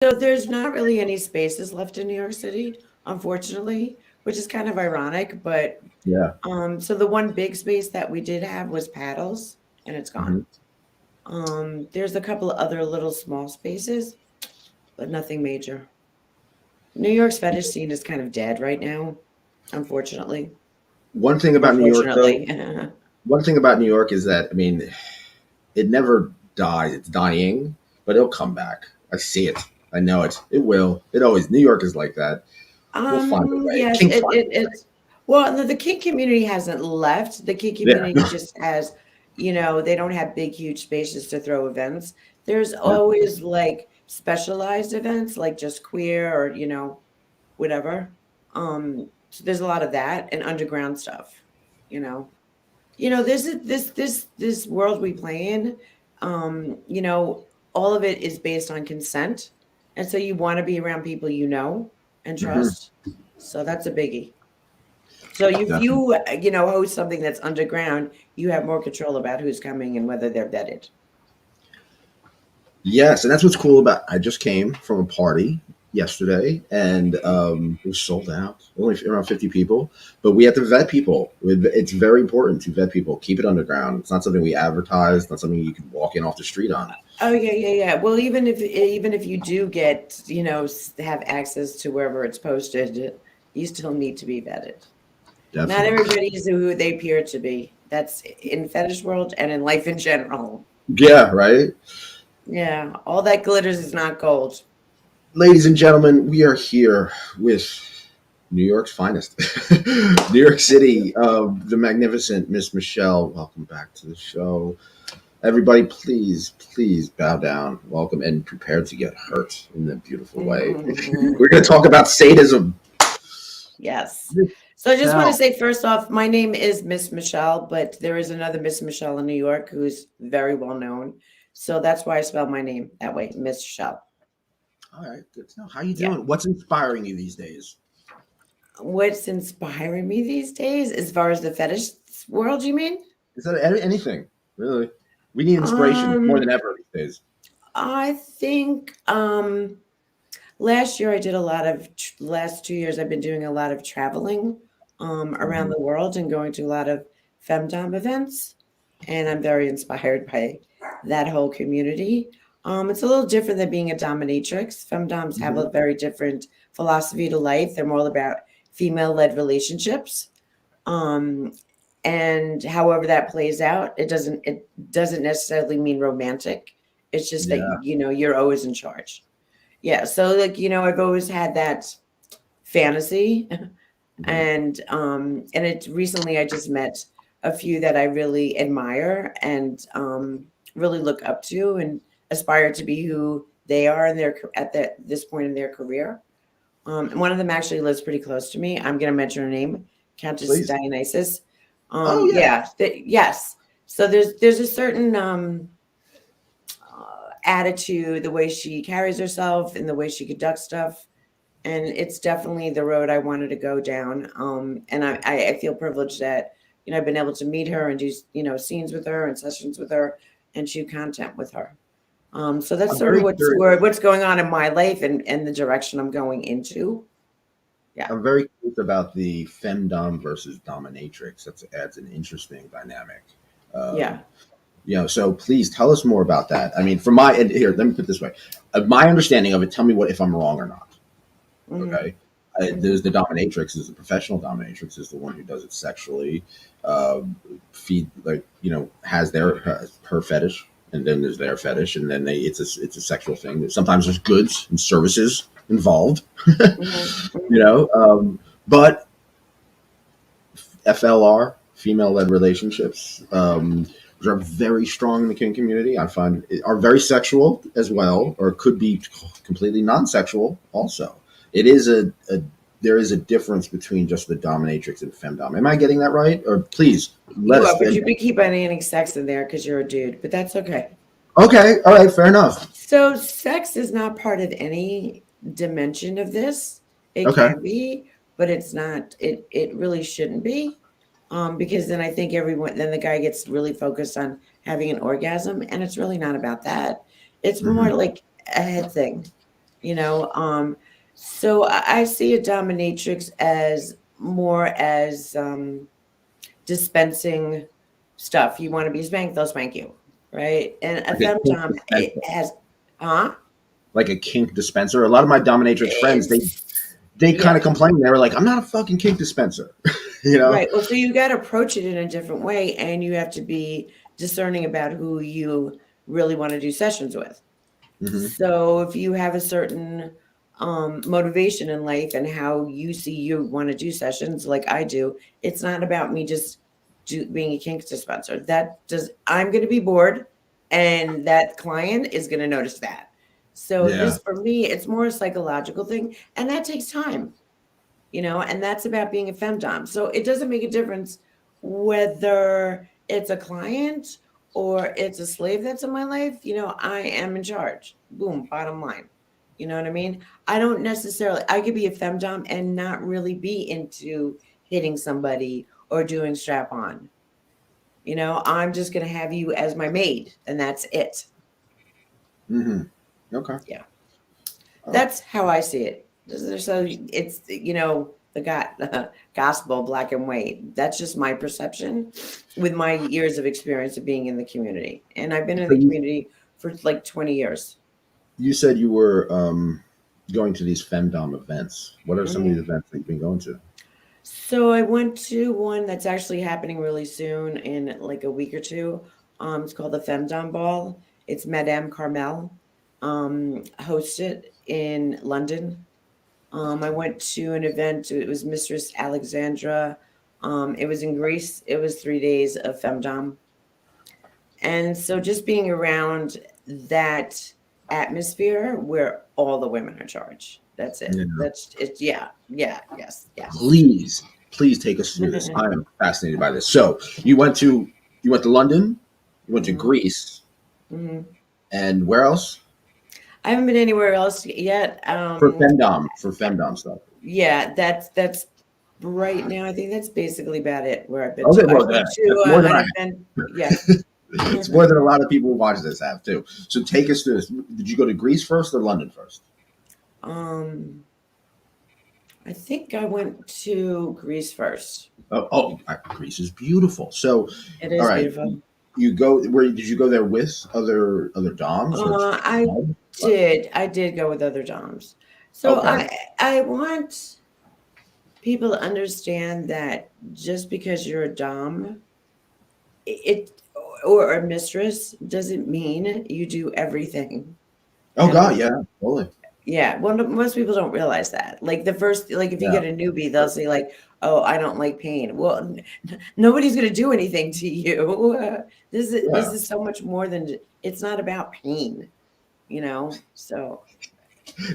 So there's not really any spaces left in New York City, unfortunately, which is kind of ironic. But Yeah. so the one big space that we did have was paddles, and it's gone. Hmm. There's a couple of other little small spaces, but nothing major. New York's fetish scene is kind of dead right now, unfortunately. One thing Or about New York, though, fortunately. one thing about New York is that, I mean, it never dies. It's dying, but it'll come back. I see it. I know it. It will. It always. New York is like that. We'll find a way. Yes, Kink find a way. it's well, the kid community hasn't left. The kid Yeah. community just has, they don't have big, huge spaces to throw events. There's Yeah. always like specialized events, like just queer or, whatever. So there's a lot of that and underground stuff, you know. This world we play in, all of it is based on consent. And so you want to be around people you know and Hmm. trust. So that's a biggie. So if Definitely. you, host something that's underground, you have more control about who's coming and whether they're vetted. Yes, and that's what's cool about. I just came from a party yesterday, and it was sold out. Only around 50 people, but we have to vet people. It's very important to vet people. Keep it underground. It's not something we advertise. It's not something you can walk in off the street on. Oh yeah, yeah, yeah. Well, even if you do get, have access to wherever it's posted, you still need to be vetted. Not Definitely. everybody is who they appear to be. That's in fetish world and in life in general. Yeah. Right. Yeah, all that glitters is not gold. Ladies and gentlemen, we are here with New York's finest, New York City, the magnificent Miss MsChelle. Welcome back to the show. Everybody, please, please bow down, welcome, and prepare to get hurt in a beautiful way. Mhm. We're going to talk about sadism. Yes. So I just want to MsChelle. say first off, my name is Miss Michelle, but there is another Miss Michelle in New York who's very well known. So that's why I spell my name that way, Miss Michelle. All right, good to know. How you Yeah. doing? What's inspiring you these days? What's inspiring me these days, as far as the fetish world, you mean? Is that anything really? We need inspiration more Um, than ever these days. I think last year I did a lot of last 2 years I've been doing a lot of traveling around Mhm. the world and going to a lot of femdom events, and I'm very inspired by that whole community. It's a little different than being a dominatrix. Femdoms have Mhm. a very different philosophy to life. They're more about female-led relationships. Um, and however that plays out, it doesn't necessarily mean romantic. It's just that Yeah. you're always in charge. Yeah, so like I've always had that fantasy, Mhm. and it recently I just met a few that I really admire and really look up to and aspire to be who they are in at this point in their career. And one of them actually lives pretty close to me. I'm going to mention her name, Countess Please. Dionysus. Oh yeah. Yeah, yes. So there's a certain attitude, the way she carries herself, and the way she conducts stuff, and it's definitely the road I wanted to go down. And I feel privileged that I've been able to meet her and do scenes with her and sessions with her and shoot content with her. So that's I'm sort of very curious. what's going on in my life and the direction I'm going into. Yeah, I'm very curious about the femdom versus dominatrix. That adds an interesting dynamic. yeah. Um, so please tell us more about that. I mean, from my and here, let me put it this way: my understanding of it. Tell me what if I'm wrong or not. Hmm. Okay, Hmm. there's the dominatrix. Is the professional dominatrix is the one who does it sexually, uh, feed like has her fetish, and then there's their fetish, and then it's a sexual thing. Sometimes there's goods and services involved. Hmm. you Hmm. know, but FLR, female led relationships, which are very strong in the kink community. I find are very sexual as well, or could be completely non sexual also. It is a there is a difference between just the dominatrix and femdom. Am I getting that right? Or please let You us. are, but you can keep on adding sex in there because you're a dude, but that's okay. Okay, all right, fair enough. So sex is not part of any dimension of this. It Okay. can be, but it's not. It really shouldn't be, because then I think then the guy gets really focused on having an orgasm, and it's really not about that. It's Hmm. more like a head thing. you know. So I see a dominatrix as more as dispensing stuff. You want to be spanked, they'll spank you, right? And a Like a kink femdom, it dispenser. has, huh? Like a kink dispenser. A lot of my dominatrix friends, It's they kind yeah, of complain. They were like, "I'm not a fucking kink dispenser," you know. right. Well, so you got to approach it in a different way, and you have to be discerning about who you really want to do sessions with. Hmm. So if you have a certain motivation in life and how you see you want to do sessions, like I do, it's not about me just being a kink dispenser. That does I'm going to be bored, and that client is going to notice that. So Yeah. this for me, it's more a psychological thing, and that takes time, and that's about being a femdom. So it doesn't make a difference whether it's a client or it's a slave that's in my life. I am in charge. Boom, bottom line. You know what I mean? I don't necessarily, I could be a femdom and not really be into hitting somebody or doing strap on. I'm just going to have you as my maid, and that's it. Hmm. Okay. Yeah. Oh. That's how I see it. So it's the gospel black and white. That's just my perception with my years of experience of being in the community, and I've been in So the community for like 20 years. you said you were going to these femdom events. What are some of these Mhm. events that you've been going to? So I went to one that's actually happening really soon in like a week or two. It's called the Femdom Ball. It's Madame Carmel hosted in London. I went to an event. It was Mistress Alexandra. It was in Greece. It was 3 days of femdom, and so just being around that atmosphere where all the women are in charge. That's it. Yeah. That's it. Yeah. Yeah. Yes. Yes. Please, please take us through this. I am fascinated by this. So you went to London, you went to hmm Greece, hmm and where else? I haven't been anywhere else yet. For femdom stuff. Yeah, that's right now. I think that's basically about it where I've been Okay, to. I well, went that's to more than an I. event. Yeah. It's more than a lot of people who watch this have too. So take us through this. Did you go to Greece first or London first? um, I think I went to Greece first. Greece is beautiful. So, It all is right, beautiful. you go. Where did you go there with other doms or just I what? I did go with other doms. So Okay. I want people to understand that just because you're a dom, it or a mistress doesn't mean you do everything. Oh God, yeah, totally. Yeah, well, most people don't realize that. Like the first, like if you Yeah. get a newbie, they'll say like, "Oh, I don't like pain." Well, nobody's gonna do anything to you. This Yeah. is so much more than it's not about pain, So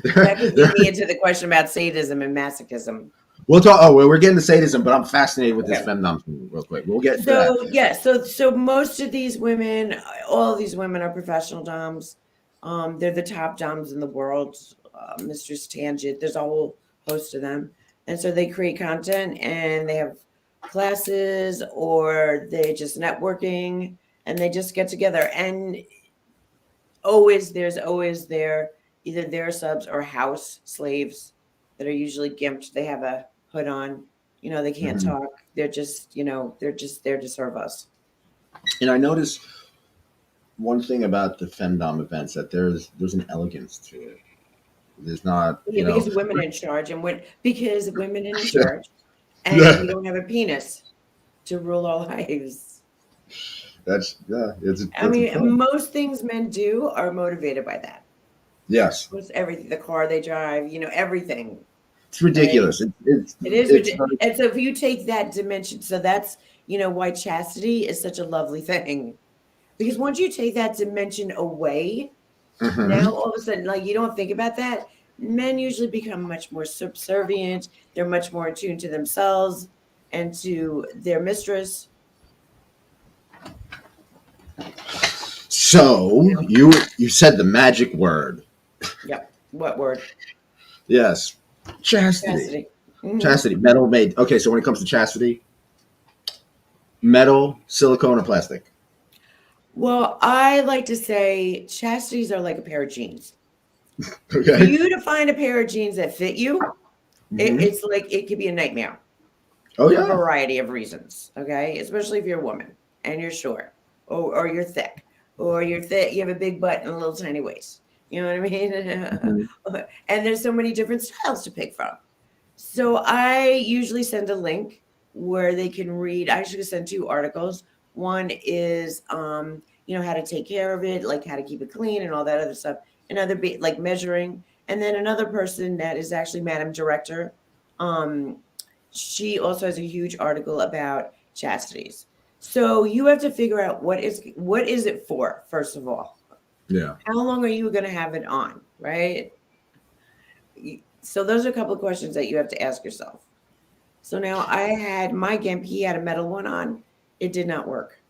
that could lead me into the question about sadism and masochism. We'll talk. Oh, well, we're getting to sadism, but I'm fascinated with this Okay. femdom thing real quick. We'll get into that. So yeah, so most of these women, all of these women are professional doms. They're the top doms in the world. Mistress Tangent, there's a whole host of them, and so they create content and they have classes or they just networking and they just get together. And there's always either their subs or house slaves that are usually gimped. They have a hood on. They can't Mhm. talk. They're just there to serve us. And I noticed one thing about the femdom events that there's an elegance to it. There's not, Yeah, because women in charge because women in yeah, charge and yeah, we don't have a penis to rule our lives. I that's a mean, point. most things men do are motivated by that. Yes, What's everything, the car they drive, everything, it's right? ridiculous. It is It's ridiculous. And so if you take that dimension, so that's, why chastity is such a lovely thing. Because once you take that dimension away, now Mhm. all of a sudden, like you don't think about that. Men usually become much more subservient. They're much more attuned to themselves and to their mistress. So You know? you said the magic word. Yep. What word? Yes, chastity. Chastity. hmm Chastity. Metal made. Okay, so when it comes to chastity, metal, silicone, or plastic. Well, I like to say chastities are like a pair of jeans. For Okay. you to find a pair of jeans that fit you, Hmm. it's like it could be a nightmare Oh for a yeah. variety of reasons. Okay, especially if you're a woman and you're short, or you're thick, or you're thick, you have a big butt and a little tiny waist. You know what I mean? Mhm. And there's so many different styles to pick from. So I usually send a link where they can read. I actually send two articles. One is, how to take care of it, like how to keep it clean and all that other stuff. Another like measuring, and then another person that is actually Madam Director. Um, she also has a huge article about chastities. So you have to figure out what is it for, first of all. Yeah. How long are you going to have it on, right? So those are a couple of questions that you have to ask yourself. So now I had my GIMP, he had a metal one on. It did not work.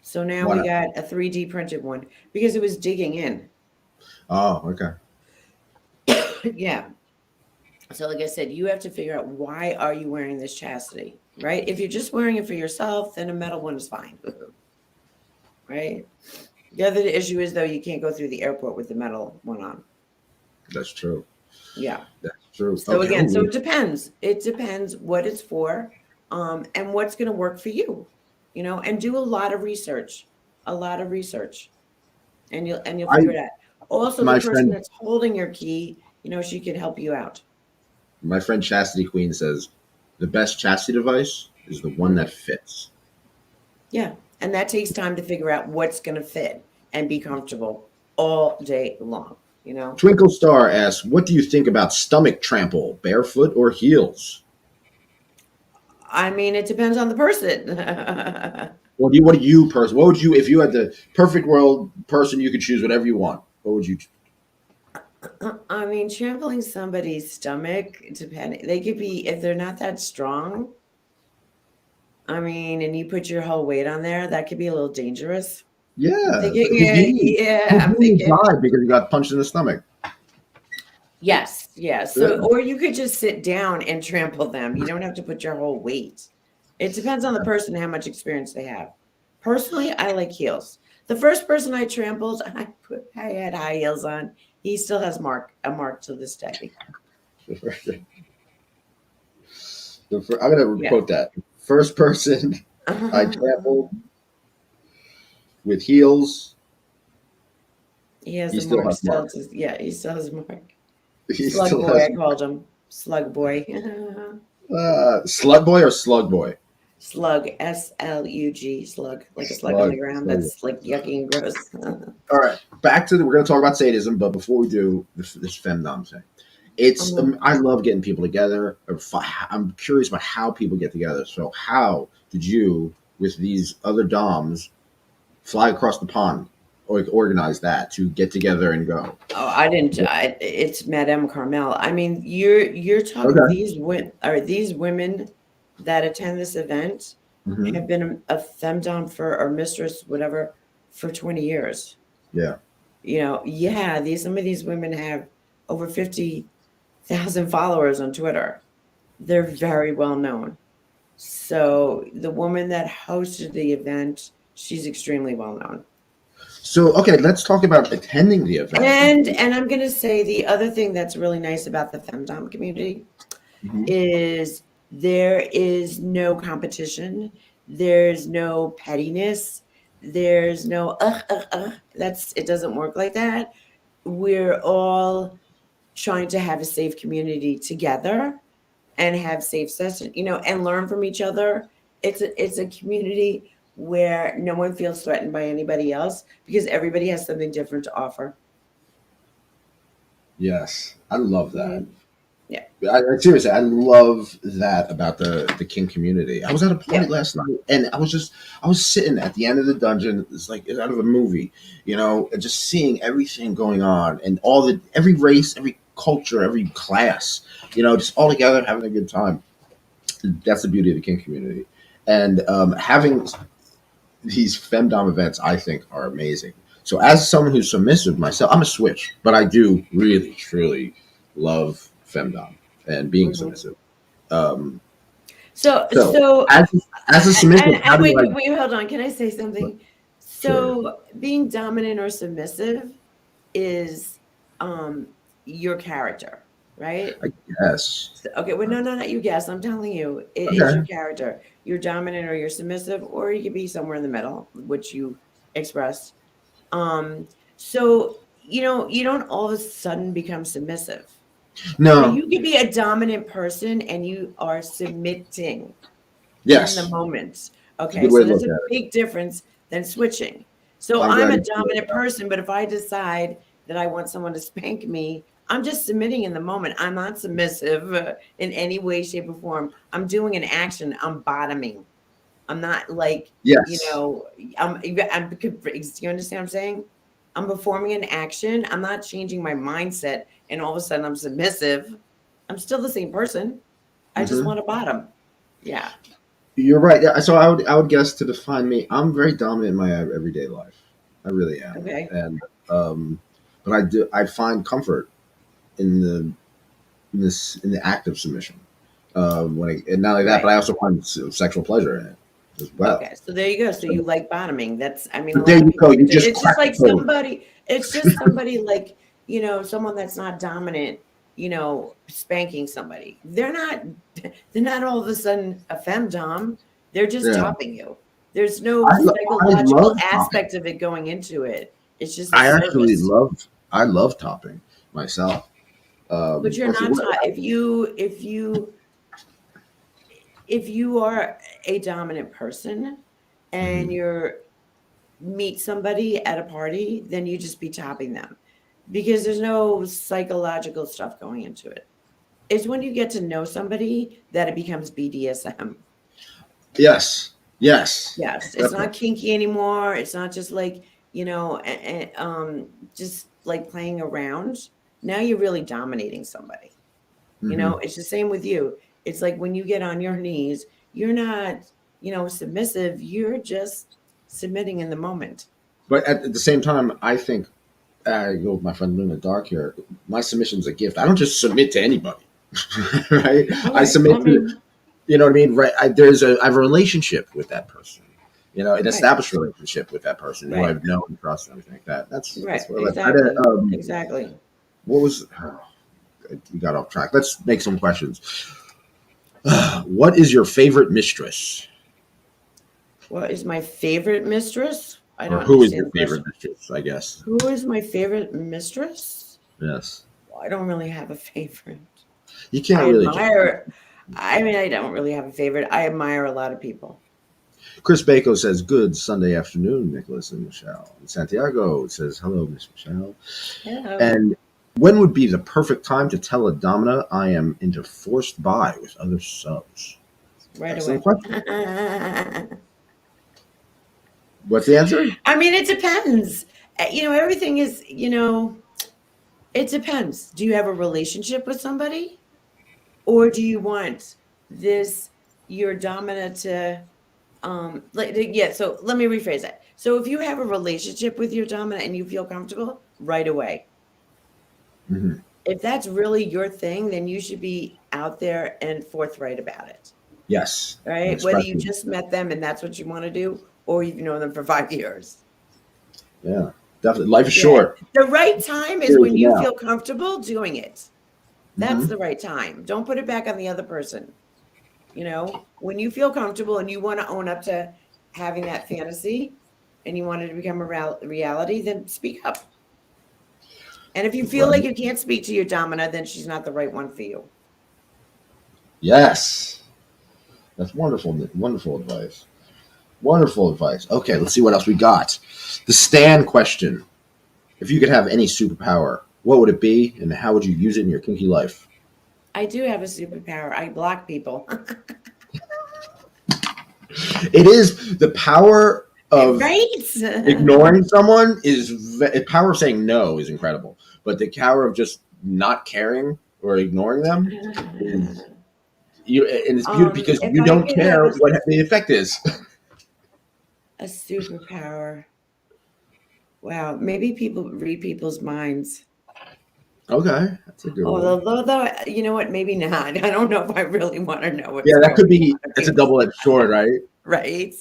So now Why we not? got a 3D printed one because it was digging in. Oh, okay. Yeah. So like I said, you have to figure out why are you wearing this chastity, right? If you're just wearing it for yourself, then a metal one is fine, right? The other issue is though you can't go through the airport with the metal one on. That's true. Yeah. That's true. So Okay. again, so Oh, it depends. It depends what it's for, and what's going to work for you, and do a lot of research, and you'll I figure it out. Also, the my person friend that's holding your key, she can help you out. my friend Chastity Queen says the best chastity device is the one Mhm. that fits. Yeah, and that takes time to figure out what's going to fit and be comfortable all day long. You know, Twinkle Star asks, "What do you think about stomach trample, barefoot or heels?" I mean, it depends on the person. What do you person? What would you if you had the perfect world person? You could choose whatever you want. What would you? I mean, trampling somebody's stomach, depending, they could be, if they're not that strong, I mean, and you put your whole weight on there, that could be a little dangerous. I'm Yeah, thinking, Houdini. yeah, I'm Houdini thinking, died because he got punched in the stomach. yes, yes. Yeah. So, or you could just sit down and trample them. You don't have to put your whole weight. It depends on the person, how much experience they have. Personally, I like heels. The first person I trampled, I had high heels on. He still has a mark to this day. I'm gonna Yeah. quote that. First person I trampled with heels. He has He the still mark has still mark. to, yeah, he still has a mark. He Slug still boy, has I called him. Slug boy. slug boy or slug boy. Slug, SLUG, slug, like a slug on the Slug. ground. Slug. That's like yucky and gross. All right, back to the. We're gonna talk about sadism, but before we do this femdom thing, Mhm. I love getting people together. I'm curious about how people get together. So how did you with these other doms fly across the pond or organize that to get together and go? Oh, I didn't. It's Madame Carmel. I mean, you're talking Okay. these women that attend this event Hmm. have been a femdom for or mistress, whatever, for 20 years. Yeah. Yeah, these some of these women have over 50,000 followers on Twitter. They're very well known. So the woman that hosted the event, she's extremely well known. So okay, let's talk about attending the event. And I'm gonna say the other thing that's really nice about the femdom community Mhm. is there is no competition, there's no pettiness, there's no that's it doesn't work like that. We're all trying to have a safe community together and have safe session, and learn from each other. It's a community where no one feels threatened by anybody else because everybody has something different to offer. Yes, I love that. Mhm. Yeah. Seriously, I love that about the King community. I was at a party Yeah. last night, and I was sitting at the end of the dungeon. It's like it's out of a movie, and just seeing everything going on, and every race, every culture, every class, just all together having a good time. That's the beauty of the King community, and having these femdom events, I think, are amazing. So, as someone who's submissive myself, I'm a switch, but I do really, truly love femdom and being Mhm. submissive. Um, So so, so as as a submissive, how and do wait, I? wait, hold on. Can I say something? Sure. So being dominant or submissive is um your character, right? I guess. Okay, well, no, no, not you guess. I'm telling you, it is your Okay. character. You're dominant or you're submissive, or you could be somewhere in the middle, which you expressed. Um, so you don't all of a sudden become submissive, but No. you could be a dominant person and you are submitting in the Yes. moment. It's a Okay, good way so to there's look a at it. big difference than switching. So I'm I'm glad a you feel like dominant that. person, but if I decide that I want someone to spank me, I'm just submitting in the moment. I'm not submissive in any way, shape, or form. I'm doing an action. I'm bottoming. I'm not like, you Yes. know, I'm, you understand what I'm saying? I'm performing an action. I'm not changing my mindset and all of a sudden I'm submissive. I'm still the same person. I just Hmm. want to bottom. Yeah. You're right. Yeah, so I would guess to define me, I'm very dominant in my everyday life. I really am, Okay. and um, but I find comfort in the act of submission. And not only that, but Right. I also find sexual pleasure in it as well. Okay. So there you go. So So, you like bottoming. That's, I mean, a but there lot of you go. people You could do. just It's just cracked the like code. it's just somebody like, someone that's not dominant, spanking somebody. They're not all of a sudden a femdom. They're just Yeah, topping you. There's no I, lo- I psychological love topping. aspect of it going into it. It's just a I actually service. love topping myself. But you're Let's see, not taught if you are a dominant person and mhm. you're meet somebody at a party, then you just be topping them because there's no psychological stuff going into it. It's when you get to know somebody that it becomes BDSM. Yes, yes, Yes, it's definitely. not kinky anymore. It's not just like, just like playing around. Now you're really dominating somebody. Hmm. It's the same with you. It's like when you get on your knees, you're not, submissive. You're just submitting in the moment. But at the same time, I think I go with my friend Luna Dark here. My submission's a gift. I don't just submit to anybody, right? I Okay. Well, submit I to, mean, you know what I mean, right? I have a relationship with that person, an right. established relationship with that person who Right. I've known and trust and everything like that. That's Right. what I like. Exactly. Exactly. What was we got off track? Let's make some questions. What is your favorite mistress, What is my favorite mistress? I or don't who is your understand the favorite question. mistress? I guess. Who is my favorite mistress? Yes. Well, I don't really have a favorite. You can't I really just. admire, I mean, I don't really have a favorite. I admire a lot of people. Chris Bacon says, "Good Sunday afternoon, Nicholas and Michelle." And Santiago says, "Hello, Miss Michelle." Hello. And when would be the perfect time to tell a domina I am into forced buy with other subs? Right Excellent away. question. What's the answer? I mean, it depends. Everything is, it depends. Do you have a relationship with somebody? Or do you want this, your dominant to, yeah, so let me rephrase that. So if you have a relationship with your dominant and you feel comfortable, right away. Hmm. If that's really your thing, then you should be out there and forthright about it, Yes, and right? Whether you expressing. just met them and that's what you want to do, or you've known them for 5 years. Yeah, definitely. Life is Yeah. short. The right time is Here is when you now. feel comfortable doing it. That's Hmm. the right time. Don't put it back on the other person. When you feel comfortable and you want to own up to having that fantasy and you want it to become a reality, then speak up. And if you feel like Right. you can't speak to your domina, then she's not the right one for you. Yes, that's wonderful. Wonderful advice. Wonderful advice. Okay, let's see what else we got. The Stan question: if you could have any superpower, what would it be, and how would you use it in your kinky life? I do have a superpower. I block people. It is the power of Right? ignoring someone the power of saying no is incredible, but the power of just not caring or ignoring them is and it's beautiful because If you I don't could have care what the effect is. a superpower, wow, maybe people read people's minds. Okay, that's a good one. Although, you know what? Maybe not. I don't know if I really want to know what's Yeah, that going could be. on in It's a people's double edged sword, right? right.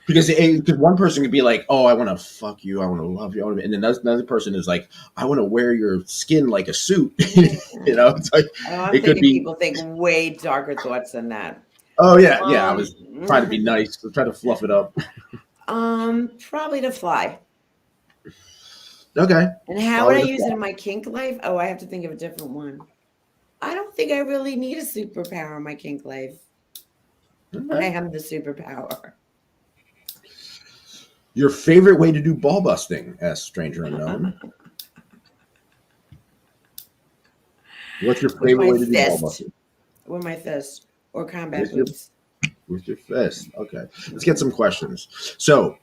Because one person could be like, "Oh, I want to fuck you, I want to love you," and then another person is like, "I want to wear your skin like a suit." It's like Oh, I'm it could thinking be. people think way darker thoughts than that. Oh yeah, yeah. I Um, was trying to be nice, trying to fluff it up. Probably to fly. Okay, And how would follow I the use it fly. in my kink life? Oh, I have to think of a different one. I don't think I really need a superpower in my kink life. I Okay. am the superpower. Your favorite way to do ball busting? Asked Stranger Unknown. What's your With favorite my way to do ball fist. busting? With my fist. Or combat With your boots. with your fist. Okay, let's get Mhm. some questions. So,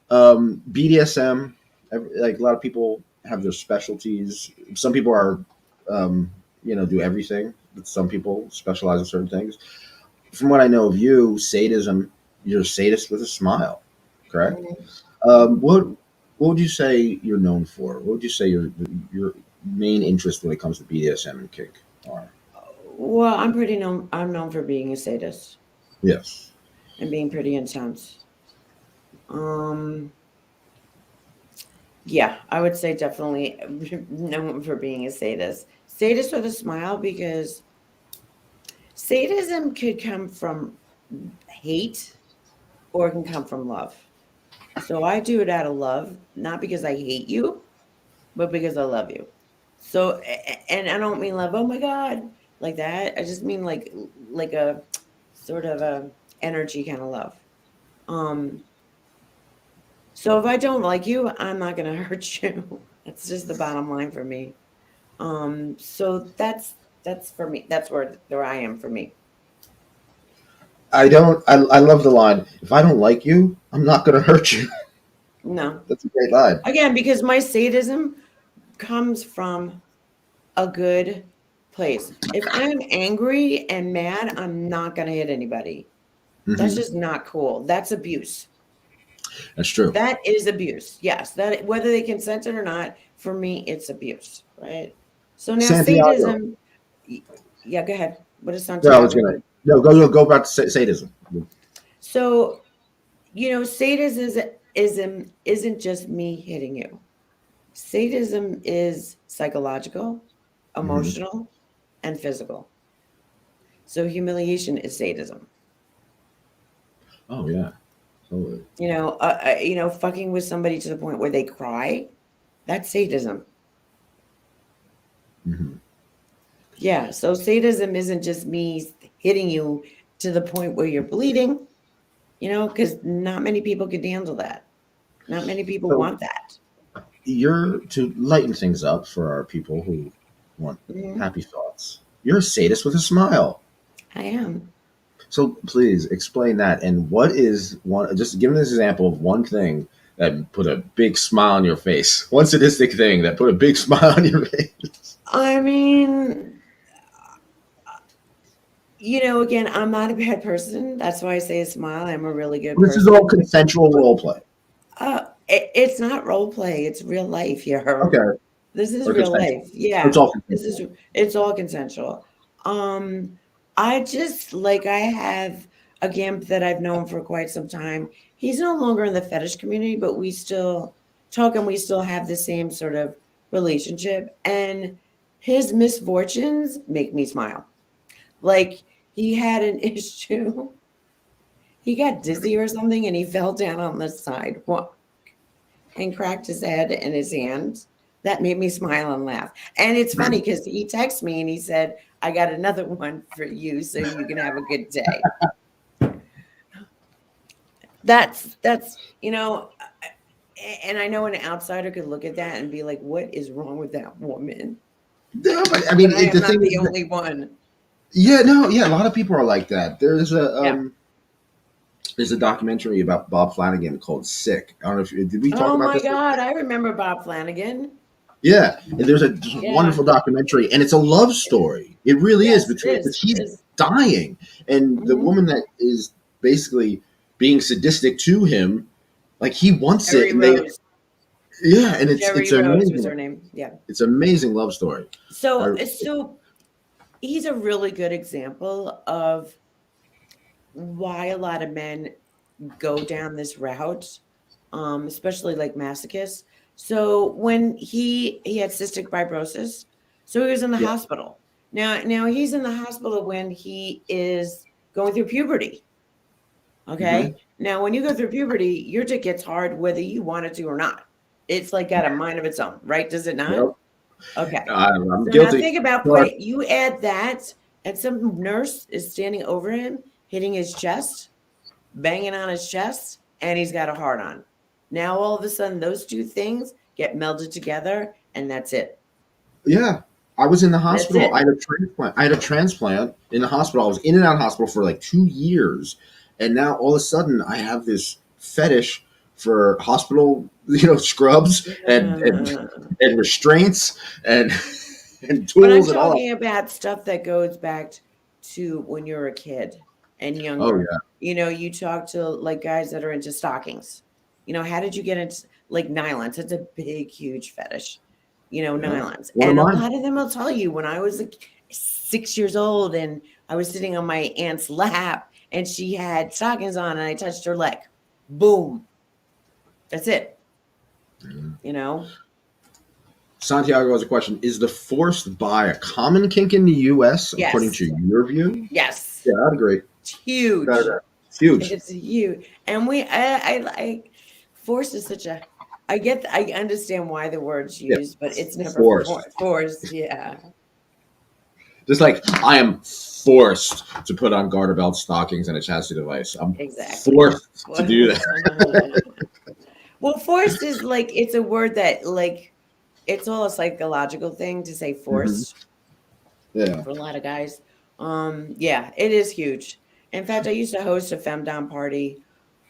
BDSM, like a lot of people have their specialties. Some people are, um, do everything. But some people specialize in certain things. From what I know of you, sadism, you're a sadist with a smile, correct? Mhm. Um, Mhm. what what would you say you're known for? What would you say your main interest when it comes to BDSM and kink are? Well, I'm known for being a sadist Yes. and being pretty intense. Um Yeah, I would say definitely known for being a sadist. Sadist with a smile because sadism could come from hate or it can come from love. So I do it out of love, not because I hate you, but because I love you. So and I don't mean love, oh my God, like that. I just mean like a sort of a energy kind of love. Um so if I don't like you, I'm not gonna hurt you. That's just the bottom line for me. So that's for me. That's where I am for me. I don't. I love the line. If I don't like you, I'm not going to hurt you. No. That's a great line. Again, because my sadism comes from a good place. If I'm angry and mad, I'm not gonna hit anybody. That's Hmm. just not cool. That's abuse. That's true. That is abuse. Yes, that whether they consent it or not, for me, it's abuse, right? So now Santiago. sadism. y- Yeah, go ahead. What does No, I was Santiago gonna. do? No, go back to sadism. So sadism isn't just me hitting you. Sadism is psychological, Hmm. emotional, and physical. So humiliation is sadism. Oh yeah, totally. Fucking with somebody to the point where they cry, that's sadism. Hmm. Yeah. So sadism isn't just me hitting you to the point where you're bleeding, because not many people can handle that. Not many people So want that. you're to lighten things up for our people who want Mhm. happy thoughts. You're a sadist with a smile. I am. So please explain that. And what is one? Just give me this example of one thing that put a big smile on your face. One sadistic thing that put a big smile on your face. I mean, again, I'm not a bad person. That's why I say a smile. I'm a really good This is all person. consensual role play. It's not role play. It's real life here. Okay, This is or real consensual. life. It's Yeah, all this is. consensual. It's all consensual. Um, I just like I have a gimp that I've known for quite some time. He's no longer in the fetish community, but we still talk and we still have the same sort of relationship. And his misfortunes make me smile. Like he had an issue. He got dizzy or something and he fell down on the sidewalk and cracked his head and his hand. That made me smile and laugh. And it's funny because he texted me and he said, I got another one for you so you can have a good day. That's, and I know an outsider could look at that and be like, what is wrong with that woman? Yeah, but I mean, But I am the not thing the is, only one. yeah, no, yeah, a lot of people are like that. Yeah. There's a documentary about Bob Flanagan called Sick. I don't know if did we talk Oh about my this? God. I remember Bob Flanagan. Yeah, and there's a just Yeah. wonderful documentary, and it's a love story. It really is Yes, it between because is. It he's is. dying, and the Mhm. woman that is basically being sadistic to him, like he wants it, Jerry and they, Rose. yeah, and it's Jerry Rose was amazing. her name. Yeah. It's an amazing love story. So I, so he's a really good example of why a lot of men go down this route, especially like masochists. So when he had cystic fibrosis, so he was in the Yeah. hospital. Now he's in the hospital when he is going through puberty. Hmm. Okay. Now when you go through puberty, your dick gets hard whether you want it to or not. It's like got a mind of its own, right? Does it not? Yep. Okay. I'm So now guilty. think about Sorry. putting you add that, and some nurse is standing over him, hitting his chest, banging on his chest, and he's got a heart on. Now all of a sudden those two things get melded together, and that's it. Yeah. I was in the That's hospital. I it. had a transplant. I had a transplant in the hospital. I was in and out of hospital for like 2 years, and now all of a sudden I have this fetish for hospital, scrubs and restraints and and But I'm tools and all that. talking about stuff that goes back to when you're a kid and Oh younger. yeah. You talk to like guys that are into stockings. How did you get into like nylons? It's a big, huge fetish. Yeah. Nylons. One of And a mine. lot of them will tell you when I was like 6 years old and I was sitting on my aunt's lap and she had stockings on and I touched her leg. Boom. That's it. You know? Santiago has a question. Is the forced buy a common kink in the US, according Yes. to your view? Yes. Yeah, I'd agree. It's huge. It's huge. It's huge, and I force is such a. I understand why the word's Yeah. used, but it's never Forced. forced. Yeah, Just like I am forced to put on garter belt stockings and a chastity device. I'm exactly. forced to do that. Well, forced is like it's a word that like it's all a psychological thing to say Hmm. forced Yeah. for a lot of guys. Yeah, it is huge. In fact, I used to host a femdom party.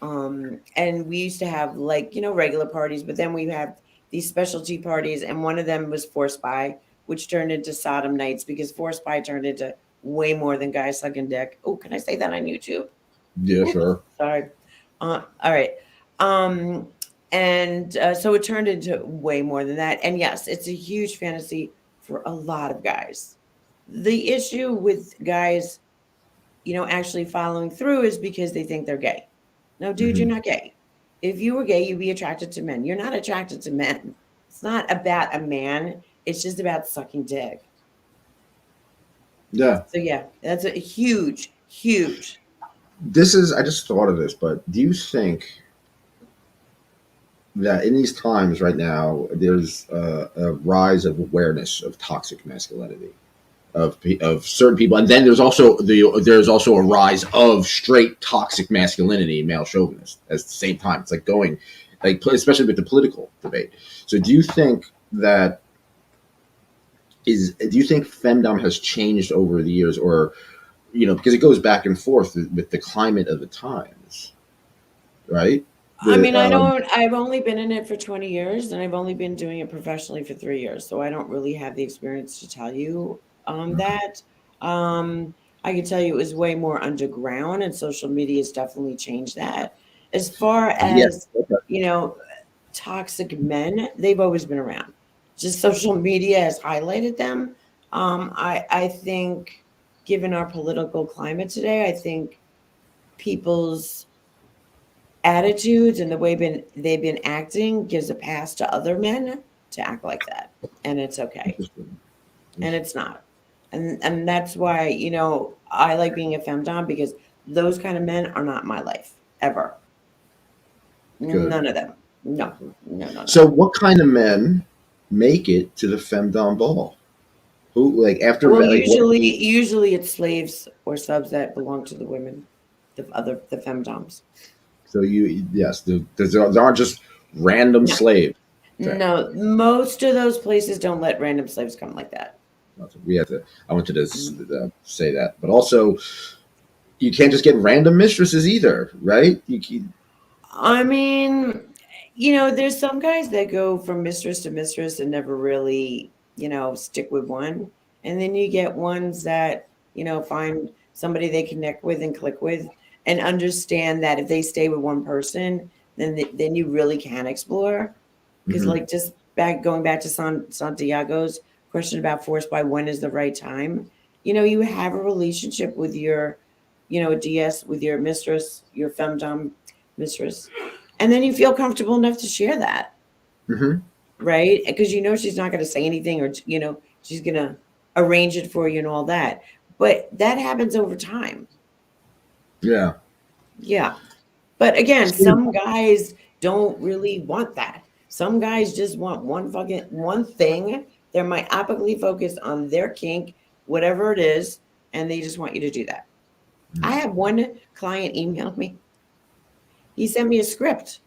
And we used to have like, regular parties, but then we have these specialty parties, and one of them was forced by, which turned into Sodom nights because forced by turned into way more than guys sucking dick. Oh, can I say that on YouTube? Yeah, Oops, sure. sorry. All right. Um, and so it turned into way more than that. And yes, it's a huge fantasy for a lot of guys. The issue with guys, actually following through is because they think they're gay. No, dude, you're Hmm. not gay. If you were gay, you'd be attracted to men. You're not attracted to men. It's not about a man. It's just about sucking dick. Yeah. So yeah, that's a huge, huge. I just thought of this, but do you think that in these times right now, there's a rise of awareness of toxic masculinity? Of certain people, and then there's also a rise of straight toxic masculinity, male chauvinist. At the same time, it's like going, like especially with the political debate. So, do you think femdom has changed over the years, or because it goes back and forth with the climate of the times, right? I The mean, I don't, I've only been in it for 20 years and I've only been doing it professionally for 3 years. So I don't really have the experience to tell you that. Um, I can tell you it was way more underground and social media has definitely changed that. As far Yeah, as, okay. you know, toxic men, they've always been around. Just social media has highlighted them. I think given our political climate today, I think people's attitudes and the way they've been acting gives a pass to other men to act like that, and it's okay, Interesting. and it's not, and that's why I like being a femdom because those kind of men are not my life ever. Good. None of them. No, no, no, no. So, what kind of men make it to the femdom ball? Who like after Well, like what? usually it's slaves or subs that belong to the women, the femdoms. So you yes, there aren't just random No, slaves. Okay, no, most of those places don't let random slaves come like that. we have to. I wanted to say that, but also you can't just get random mistresses either, right? I mean, there's some guys that go from mistress to mistress and never really, stick with one. And then you get ones that, find somebody they connect with and click with and understand that if they stay with one person, then you really can explore. Because Mhm. like just going back to Santiago's question about force by when is the right time, you have a relationship with your, a DS with your mistress, your femdom mistress, and then you feel comfortable enough to share that, Hmm. right? Because you know she's not going to say anything, or she's going to arrange it for you and all that. But that happens over time. Yeah. Yeah. But again, See, some guys don't really want that. Some guys just want one thing. They're myopically focused on their kink, whatever it is, and they just want you to do that. I had one client email me. He sent me a script.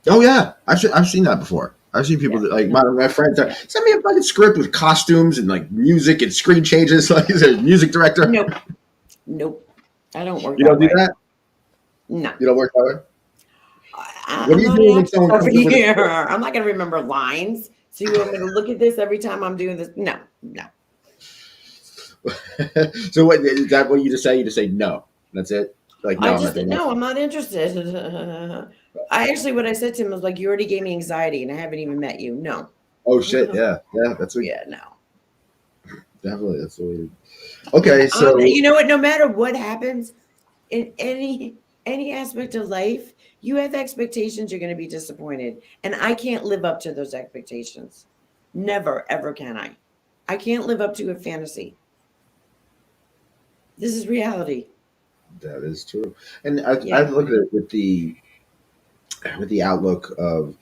oh yeah, I've seen that before. I've seen people Yeah, that, like no, my friends that send me a fucking script with costumes and like music and screen changes. Like he's a music director. nope, nope. I don't work You that don't do way. that. No, You don't work that way. What I'm are you not an doing when actress someone over comes up with a here. script? I'm not going to remember lines. So you want me to look at this every time I'm doing this? No, no. So what is that? What you just say? You just say no. That's it. Like I no, I'm not just doing that. no, I'm not interested. I actually, what I said to him was like, "You already gave me anxiety, and I haven't even met you." No, Oh shit! Yeah, yeah. That's a yeah, no, definitely that's the way. yeah. Okay, so You know what? No matter what happens in any aspect of life, you have expectations. You're going to be disappointed, and I can't live up to those expectations. Never, ever can I. I can't live up to a fantasy. This is reality. that is true, and I Yeah. look at it with the outlook of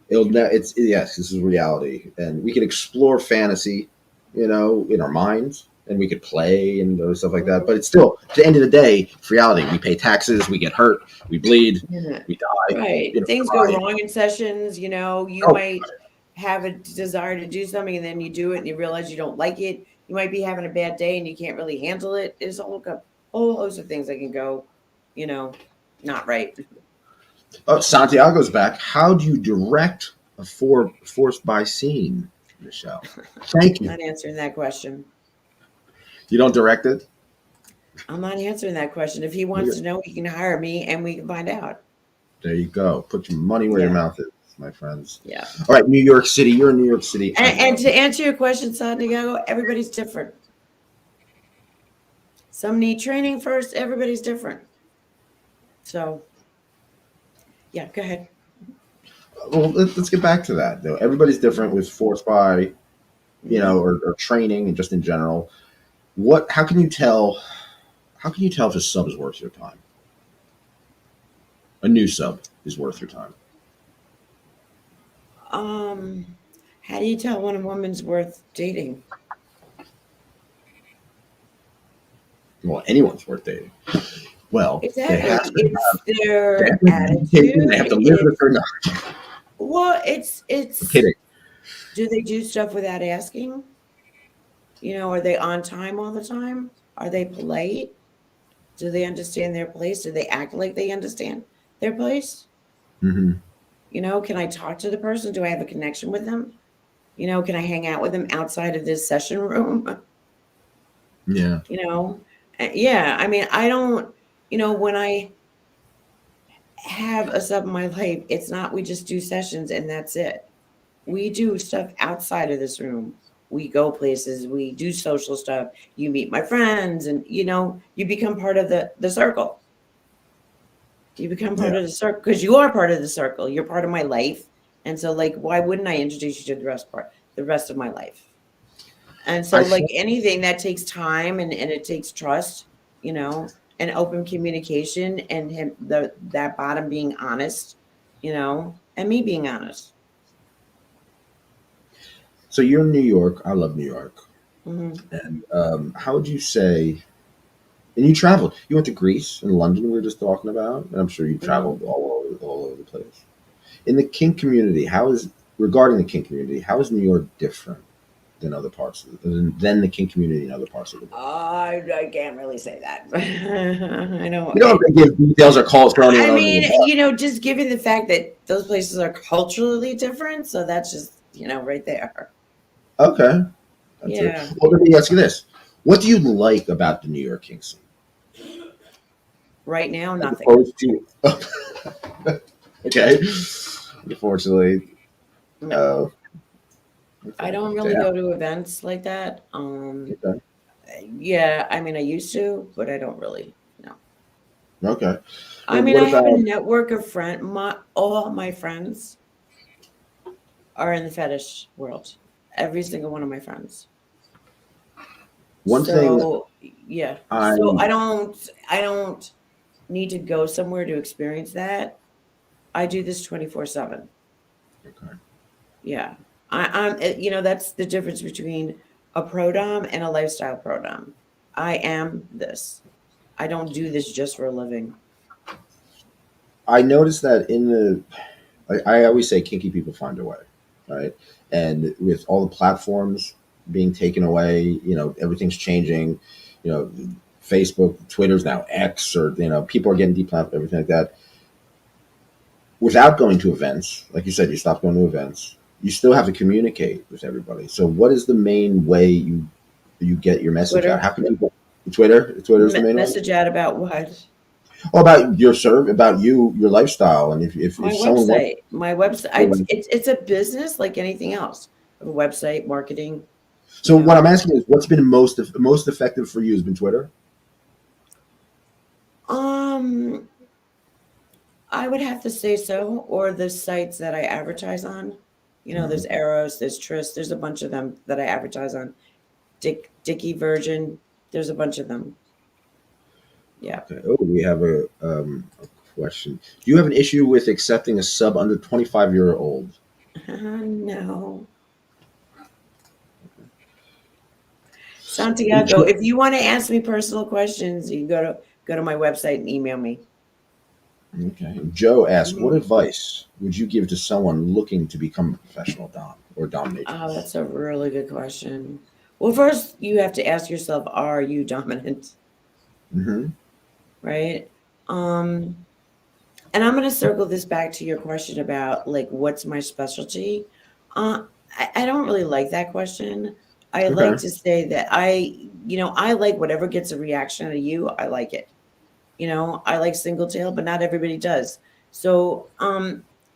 it's yes, this is reality, and we can explore fantasy, in our minds, and we could play and other stuff like that. Mhm. But it's still at the end of the day, it's reality. We pay taxes, we get hurt, we bleed, Yeah. we die. Right. Things go Cry. wrong in sessions. You Oh, might have a desire to do something and then you do it and you realize you don't like it. You might be having a bad day and you can't really handle it. There's a whole host of things that can go, you know, not right. oh, Santiago's back. How do you direct a forced by scene, MsChelle? Thank you. Not answering that question. You don't direct it. I'm not answering that question. If he wants to know, he can hire me and we can find out. There you go. Put your money where your Yeah. mouth is, my friends. Yeah. All right, New York City. You're in New York City. I And love to it. answer your question, Santiago, everybody's different. Some need training first. Everybody's different. So, yeah, go ahead. Well, let's get back to that though. Everybody's different with force by, Hmm. or training and just in general. What? How can you tell? How can you tell if a sub is worth your time? A new sub is worth your time. Um, how do you tell when a woman's worth dating? Well, anyone's worth dating. Well, they Exactly. have to It's they their have to have education. They attitude. have to live with It's or not. well, I'm it's kidding. do they do stuff without asking? Are they on time all the time? Are they polite? Do they understand their place? Do they act like they understand their place? Hmm. Can I talk to the person? Do I have a connection with them? Can I hang out with them outside of this session room? Yeah. you know yeah, I mean, I don't, when I have a sub in my life, it's not we just do sessions and that's it. We do stuff outside of this room. We go places, we do social stuff. You meet my friends, and you become part of the circle. You become Yeah. part of the circle because you are part of the circle. You're part of my life. And so, like, why wouldn't I introduce you to the rest of my life? And so, I like think anything that takes time, and it takes trust, and open communication, and that bottom being honest, and me being honest. so. You're in New York. I love New York. Hmm. And how would you say? And you traveled. You went to Greece and London. We were just talking about, and I'm sure you Hmm. traveled all over the place. In the kink community, how is regarding the kink community? How is New York different than other parts than the kink community in other parts of the world? I can't really say that. I know You don't have to give details or calls for I anyone under the mean, bus. just given the fact that those places are culturally different, so that's just, right there. Okay, that's it. Yeah. Well, let me ask you this: what do you like about the New York kink scene, Right now, as nothing. opposed to? Okay, unfortunately, No. uh, I okay, don't really damn. go to events like that. Okay. Yeah, I mean, I used to, but I don't really. No. Okay. I And mean, what I have a about network of all my friends are in the fetish world. Every single one of my friends. one thing So yeah. I So I don't need to go somewhere to experience that. I do this 24/7. okay. Yeah. You know, that's the difference between a pro dom and a lifestyle pro dom. I am this. I don't do this just for a living. I noticed that in the I always say kinky people find a way, right? And with all the platforms being taken away, everything's changing. Facebook, Twitter's now X, or people are getting deplatformed, everything like that. Without going to events, like you said, you stop going to events. You still have to communicate with everybody. So, what is the main way you get your message out? Twitter, How can people? Twitter. Twitter is the main one. message out about what? Oh, about about you, your lifestyle, and if someone wants. My website. It's a business like anything else. I have a website, marketing. You So what I'm know, asking is, what's been most effective for you? Has been Twitter. um, I would have to say so, or the sites that I advertise on. You know, there's Mhm. Eros, there's Tris, there's a bunch of them that I advertise on. Dicky Virgin, there's a bunch of them. Yeah. Okay. Oh, we have a question. Do you have an issue with accepting a sub under 25-year old? No. Santiago, if you want to ask me personal questions, you can go to my website and email me. Okay. Joe asked, "What Mhm. advice would you give to someone looking to become a professional dom or Oh, dominatrix?" that's a really good question. Well, first you have to ask yourself, are you dominant? Hmm. Right? Um, and I'm going to circle this back to your question about like what's my specialty. I don't really like that question. I like Okay. to say that I like whatever gets a reaction out of you. I like it. I like single tail, but not everybody does. So,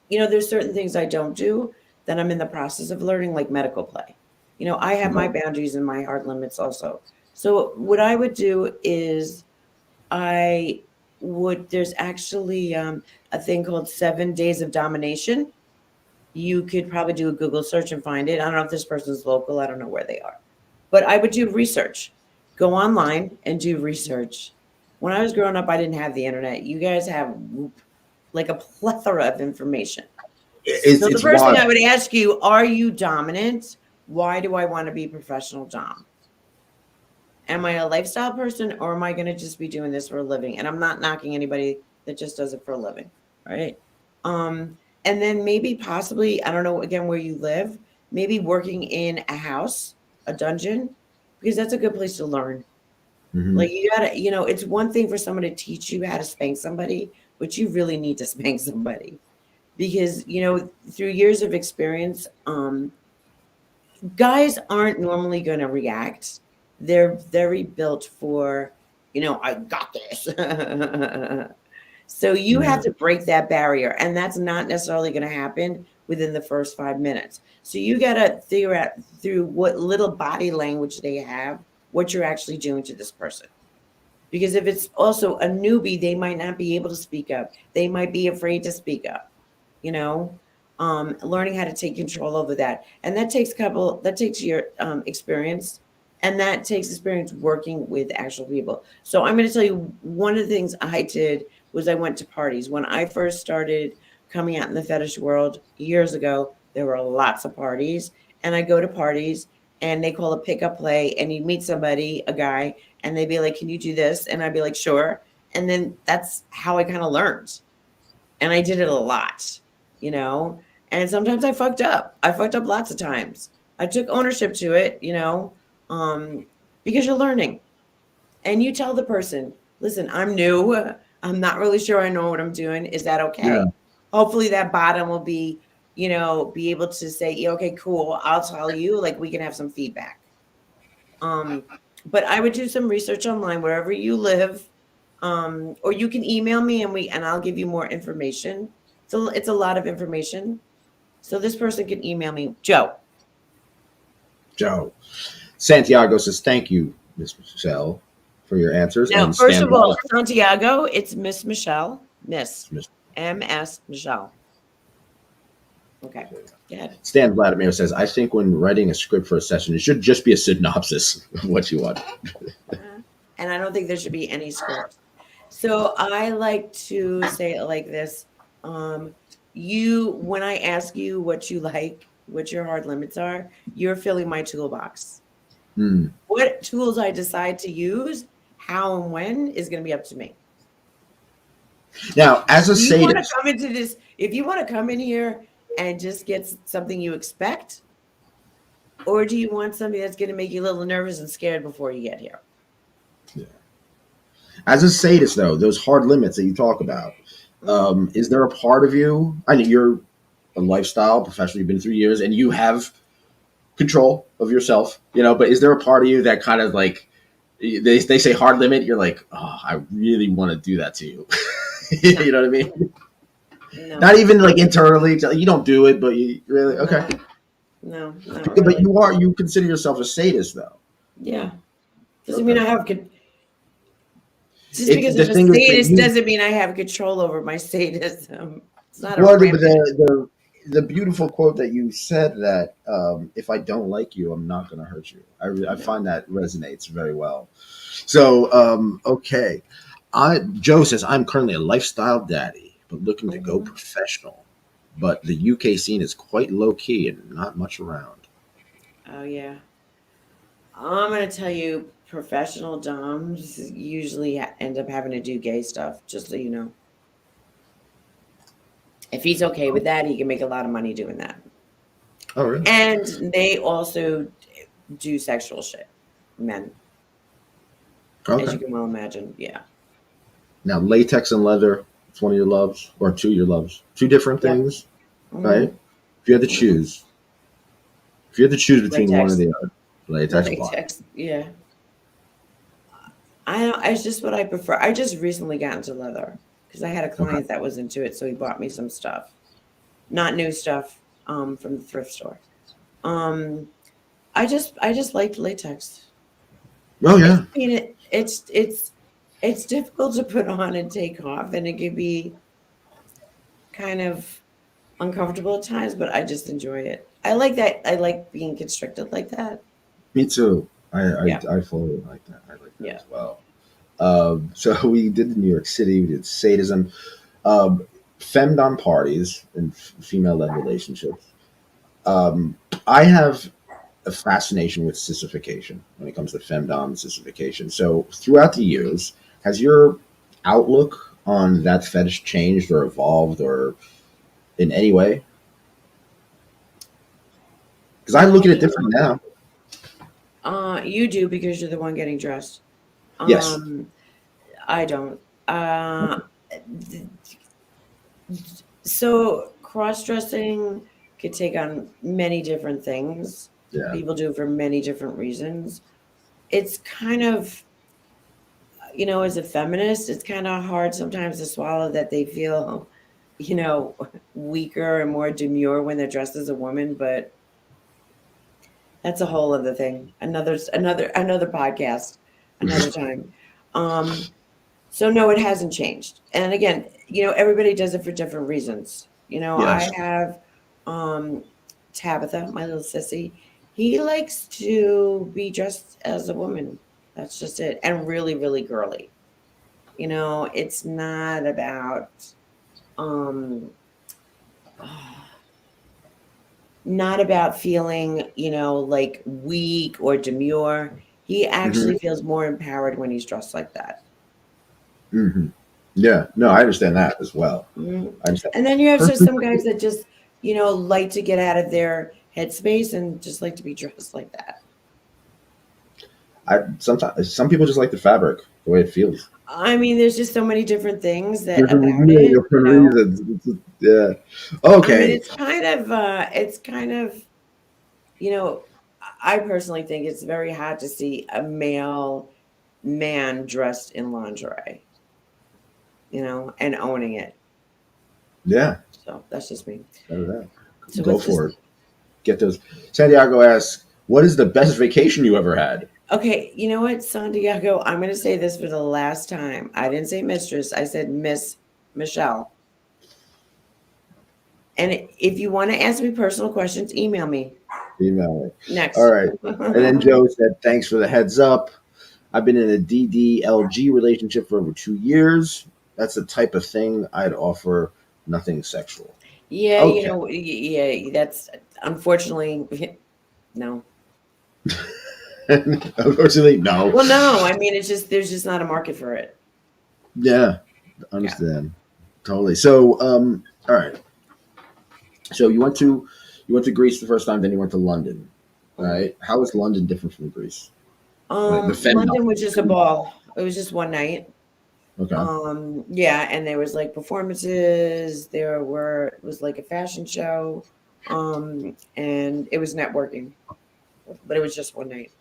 there's certain things I don't do that I'm in the process of learning, like medical play. I have my Okay. boundaries and my hard limits also. So, what I would do is I there's actually a thing called 7 Days of Domination. You could probably do a Google search and find it. I don't know if this person's local, I don't know where they are. But I would do research. Go online and do research. When I was growing up, I didn't have the internet. You guys have like a plethora of information. It's So the it's first thing wild. I would ask you, are you dominant? Why do I want to be professional dom? Am I a lifestyle person or am I going to just be doing this for a living? And I'm not knocking anybody that just does it for a living, right? And then maybe possibly, I don't know again where you live, maybe working in a house, a dungeon, because that's a good place to learn. Hmm. Like you gotta, it's one thing for someone to teach you how to spank somebody, but you really need to spank somebody because through years of experience, guys aren't normally going to react. They're very built for, I got this. So you have Yeah. to break that barrier, and that's not necessarily going to happen within the first 5 minutes. So you got to figure out through what little body language they have, what you're actually doing to this person. Because if it's also a newbie, they might not be able to speak up. They might be afraid to speak up, you know, learning how to take control over that. And that takes your experience and that takes experience working with actual people. So I'm going to tell you one of the things I did was I went to parties. When I first started coming out in the fetish world years ago, there were lots of parties. And I go to parties and they call a pickup play and you meet somebody, a guy, and they'd be like, "Can you do this?" And I'd be like, "Sure." And then that's how I kind of learned. And I did it a lot, you know. And sometimes I fucked up. I fucked up lots of times. I took ownership to it, um, because you're learning. And you tell the person, "Listen, I'm new. I'm not really sure I know what I'm doing. Is that Yeah. okay?" Hopefully that bottom will be able to say, "Yeah, okay, cool. I'll tell you, like we can have some feedback." Um, but I would do some research online wherever you live, or you can email me and I'll give you more information. So it's a lot of information. So this person can email me, Joe. Joe. Santiago says, "Thank you, Miss Michelle. for your answers Now, and first stand of by. all, Santiago, it's Miss Michelle. Miss Miss- MS Michelle. Okay. Good. Stan Vladimir says, I think when writing a script for a session, it should just be a synopsis of what you want. And I don't think there should be any script. So I like to say it like this. When I ask you what you like, what your hard limits are, you're filling my toolbox. Hmm. What tools I decide to use, how and when is going to be up to me. Now, as a Do you want to sadist, come into this? If you want to come in here and just get something you expect, or do you want something that's going to make you a little nervous and scared before you get here? though, those hard limits that you talk about, Mm. is there a part of you? I mean, you're a lifestyle professional. You've been through years, and you have control of yourself. But is there a part of you that kind of like they say hard limit? You're like, oh, I really want to do that to you. No, You know what I mean? no, Not even like internally. You don't do it, but you really okay. no, not Yeah, but really. you consider yourself a sadist, though. Yeah, doesn't mean Okay. I have just because The I'm a thing is that sadist you doesn't mean I have control over my sadism. It's not a well, rampant. the beautiful quote that you said that if I don't like you, I'm not going to hurt you. I No. find that resonates very well. So okay, Joe says I'm currently a lifestyle daddy, but looking to go Mhm. professional. But the UK scene is quite low key and not much around. Oh yeah. I'm gonna tell you, professional doms usually end up having to do gay stuff. Just so you know, if he's okay with that, he can make a lot of money doing that. Oh, really? And they also do sexual shit, men, as Okay. you can well imagine. Yeah. Now, latex and leather, it's one of your loves, or two of your loves. Two different Yep. things, right? Hmm. If you had to Hmm. choose, if you had to choose between one or Latex. the other, latex, why? Latex. Yeah. I don't. It's just what I prefer. I just recently got into leather because I had a Okay. client that was into it, so he bought me some stuff, not new stuff, from the thrift store. Um, I just liked latex. Oh, It's yeah. I mean it's difficult to put on and take off, and it can be kind of uncomfortable at times, but I just enjoy it. I like that. I like being constricted like that. Me too. Yeah, I fully like that. I like that yeah. as well. So we did the New York City. We did sadism, um, femdom parties, and female-led relationships. Um, I have a fascination with sissification when it comes to femdom and sissification. So throughout the years, has your outlook on that fetish changed or evolved or in any way? Because I look at it different now. You do because you're the one getting dressed. Yes. Um, I don't. Th- so cross dressing could take on many different things. Yeah. People do it for many different reasons. It's kind of, as a feminist, it's kind of hard sometimes to swallow that they feel, you know, weaker and more demure when they're dressed as a woman, but that's a whole other thing. Another podcast, another time. Um, so no, it hasn't changed. And again, everybody does it for different reasons. I Yes. have um Tabitha, my little sissy. He likes to be dressed as a woman. That's just it. And really, really girly. It's not about um not about feeling, like weak or demure. He Hmm. actually feels more empowered when he's dressed like that. Hmm. Yeah. No, I understand that as well. Mhm. I understand. And then you have just Personally, some guys that just, like to get out of their headspace and just like to be dressed like that. I sometimes some people just like the fabric, the way it feels. I mean, there's just so many different things that Different, about yeah, it, different reasons. Yeah. I mean, Okay. it's kind of, you know, I personally think it's very hard to see a male man dressed in lingerie, and owning it. Yeah. So that's just me. Better that. So Go what's this? for it. Get those. Santiago asks, "What is the best vacation you ever had?" Okay, you know what, Santiago? I'm going to say this for the last time. I didn't say mistress. I said Miss Michelle. And if you want to ask me personal questions, email me. Email me. All Next. right. And then Joe said, "Thanks for the heads up. I've been in a DDLG relationship for over 2 years. That's the type of thing I'd offer. Nothing sexual." Yeah, Okay. yeah, that's unfortunately no. Unfortunately, no. Well, no, I mean it's just there's just not a market for it. Yeah, Yeah. understand. Totally. So, all right. So you went to Greece the first time, then you went to London. All Mhm. right. How is London different from Greece? The London female. was just a ball. It was just one night. Okay. Yeah, and there was like performances. There were it was like a fashion show, and it was networking, but it was just one night.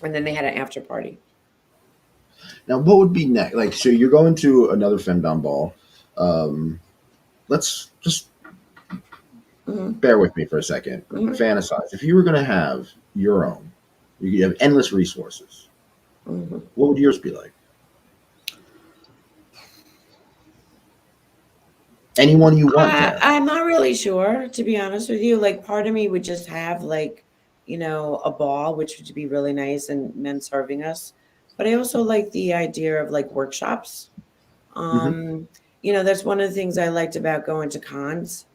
And then they had an after party. Now, what would be next? Like, so you're going to another femdom ball. Um, let's just Hmm. bear with me for a second. Hmm. Fantasize. If you were going to have your own, you have endless resources. Hmm. What would yours be like? Anyone you want there. I'm not really sure, to be honest with you. Like, part of me would just have like, a ball, which would be really nice, and men serving us. But I also like the idea of like workshops. Hmm. Um, that's one of the things I liked about going to cons.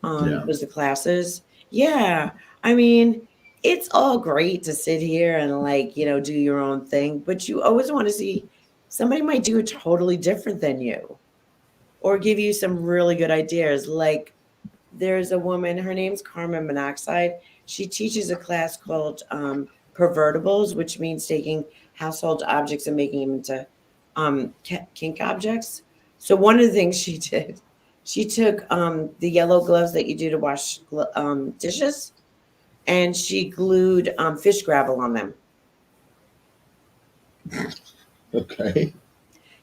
Yeah. Was the classes. Yeah, I mean, it's all great to sit here and like do your own thing, but you always want to see somebody might do it totally different than you or give you some really good ideas. Like there's a woman, her name's Carmen Monoxide. She teaches a class called Pervertibles, which means taking household objects and making them into kink objects. So one of the things she did, she took the yellow gloves that you do to wash dishes, and she glued fish gravel on them. Okay.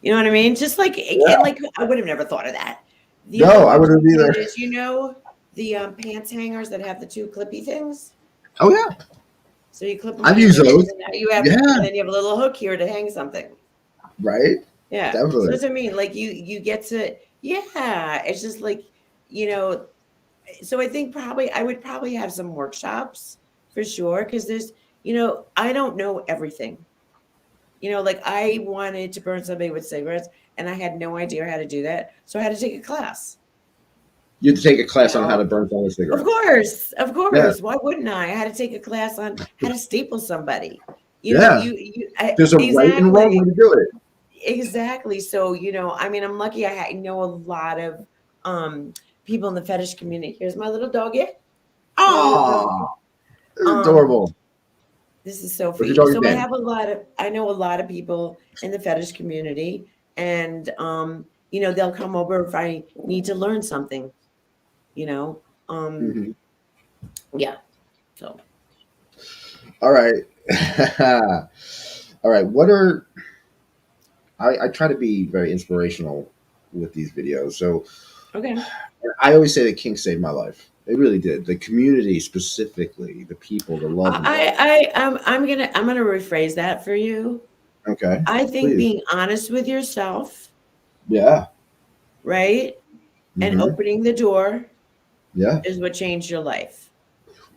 You know what I mean? Just like, and Yeah. like, I would have never thought of that. The other No, I one wouldn't she either. did is, the pants hangers that have the two clippy things. Oh yeah, So you clip them I've on your used pants, those. and now you have, Yeah. and then you have a little hook here to hang something. Right. Yeah. So Definitely. that's what I mean. Like you get to, yeah. It's just like, you know. So I think probably I would probably have some workshops for sure because I don't know everything. Like I wanted to burn somebody with cigarettes, and I had no idea how to do that, so I had to take a class. You have to take a You class on how to know, burn fellow of cigarettes. course, of Yeah. course. Why wouldn't I? I had to take a class on how to staple somebody. Yeah. There's a right and wrong way Exactly, to do it. exactly. So I mean, I'm lucky. Know a lot of um people in the fetish community. Here's my little doggy, my little doggy. Ah, it's Um, adorable. this is What's your Sophie. dog's So name? I know a lot of people in the fetish community, and they'll come over if I need to learn something. You know, um, Hmm. yeah. So. All right. All right. I try to be very inspirational with these videos. So Okay. I always say that kink saved my life. It really did. The community specifically, the people, the love involved. I'm gonna rephrase that for you. Okay. I think Please. being honest with yourself, Yeah. right, and Hmm. opening the door Yeah. is what changed your life.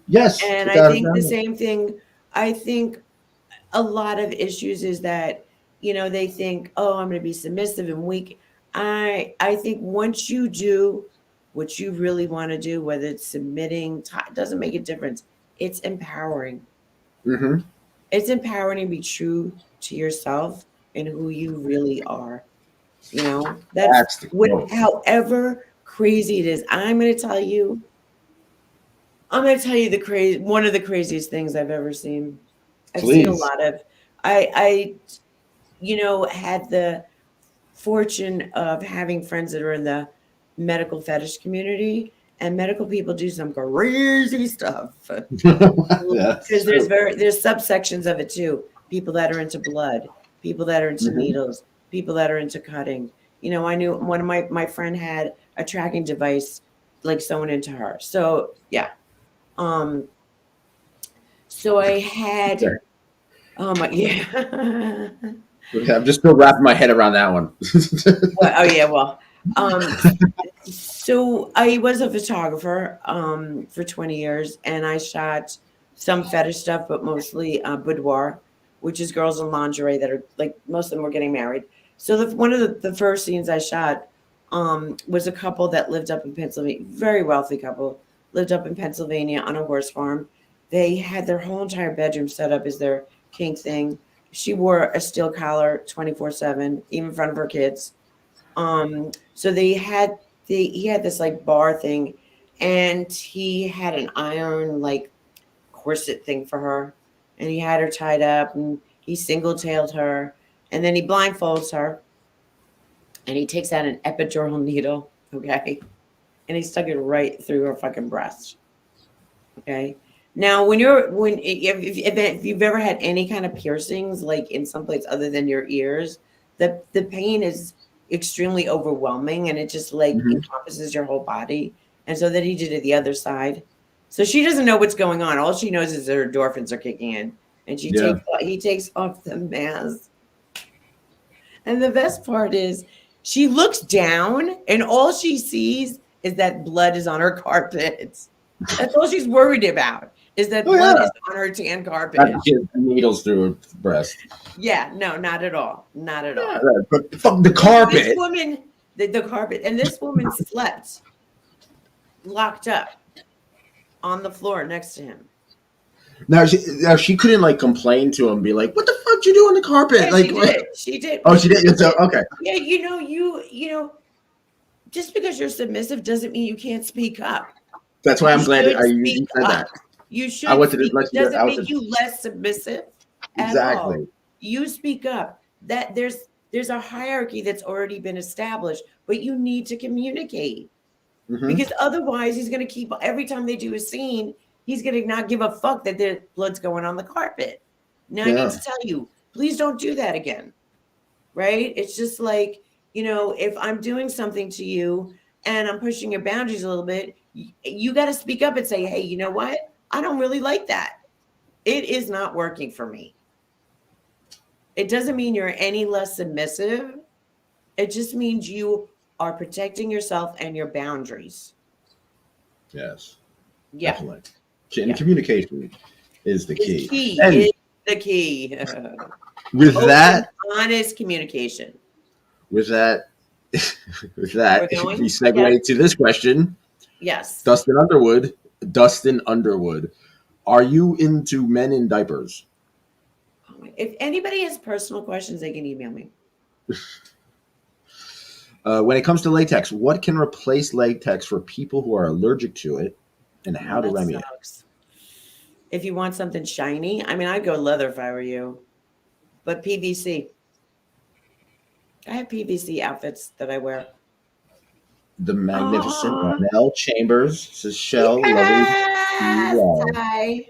Yes. And I Without a think the doubt. same thing. I think a lot of issues is that they think, oh, I'm going to be submissive and weak. I think once you do what you really want to do, whether it's submitting, it doesn't make a difference. It's empowering. Hmm. It's empowering to be true to yourself and who you really are. That's That's the what, quote. however crazy it is. I'm going to tell you one of the craziest things I've ever seen. I've seen a Please. lot of, I had the fortune of having friends that are in the medical fetish community, and medical people do some crazy stuff That's because true. there's subsections of it too. People that are into blood, people that are into Hmm. needles, people that are into cutting. I knew one of my friend had a tracking device like sewn into her. So yeah. Um So I had, Okay. oh my, yeah. Okay, I'm just still wrapping my head around that one. Well, oh yeah, well, um, so I was a photographer for 20 years, and I shot some fetish stuff, but mostly boudoir, which is girls in lingerie that are like most of them were getting married. So one of the first scenes I shot was a couple that lived up in Pennsylvania, very wealthy couple, lived up in Pennsylvania on a horse farm. They had their whole entire bedroom set up as their kink thing. She wore a steel collar 24/7, even in front of her kids. So he had this like bar thing, and he had an iron like corset thing for her, and he had her tied up, and he single tailed her, and then he blindfolds her, and he takes out an epidural needle, okay, and he stuck it right through her fucking breast. Okay. Now, if you've ever had any kind of piercings, like in some place other than your ears, the pain is extremely overwhelming, and it just like Mhm. encompasses your whole body. And so then he did it the other side. So she doesn't know what's going on. All she knows is that her endorphins are kicking in, and Yeah. he takes off the mask. And the best part is she looks down, and all she sees is that blood is on her carpet. That's all she's worried about, is that Oh blood yeah. is on her tan Not carpet. to get needles through her breast. Yeah, no, not at all. Not at Yeah, all. but fuck the So this carpet. woman, the carpet, and this woman slept locked up on the floor next to him. Now she couldn't like complain to him, be like, "What the fuck you do on the carpet?" Yeah, Like, she did. She did. oh, Well, she she did. So did. okay, Yeah, just because you're submissive doesn't mean you can't speak up. that's why You I'm glad should you speak said that. up. You I should went to the speak. let's It doesn't I went make to you less submissive at all. exactly. You speak up. That there's a hierarchy that's already been established, but you need to communicate, Hmm. because otherwise he's going to keep every time they do a scene, he's going to not give a fuck that the blood's going on the carpet. Now I need Yeah. to tell you, please don't do that again. Right? It's just like, if I'm doing something to you and I'm pushing your boundaries a little bit, you got to speak up and say, hey, you know what? I don't really like that. It is not working for me. It doesn't mean you're any less submissive. It just means you are protecting yourself and your boundaries. Yes. Yeah. Definitely. And Yeah. communication is the Is key. key. And Is the key. with Open, that, honest communication. with that, with We're that, we going? Yes. segue to this question. Yes. Dustin Underwood. Dustin Underwood. Are you into men in diapers? If anybody has personal questions, they can email me. When it comes to latex, what can replace latex for people who are allergic to it, and Oh, how to that remedy it? sucks. If you want something shiny, I mean, I'd go leather if I were you, but PVC. I have PVC outfits that I wear. The magnificent Oh, Ronell Chambers says, "Shell, lovely to see you yes. well." Hi.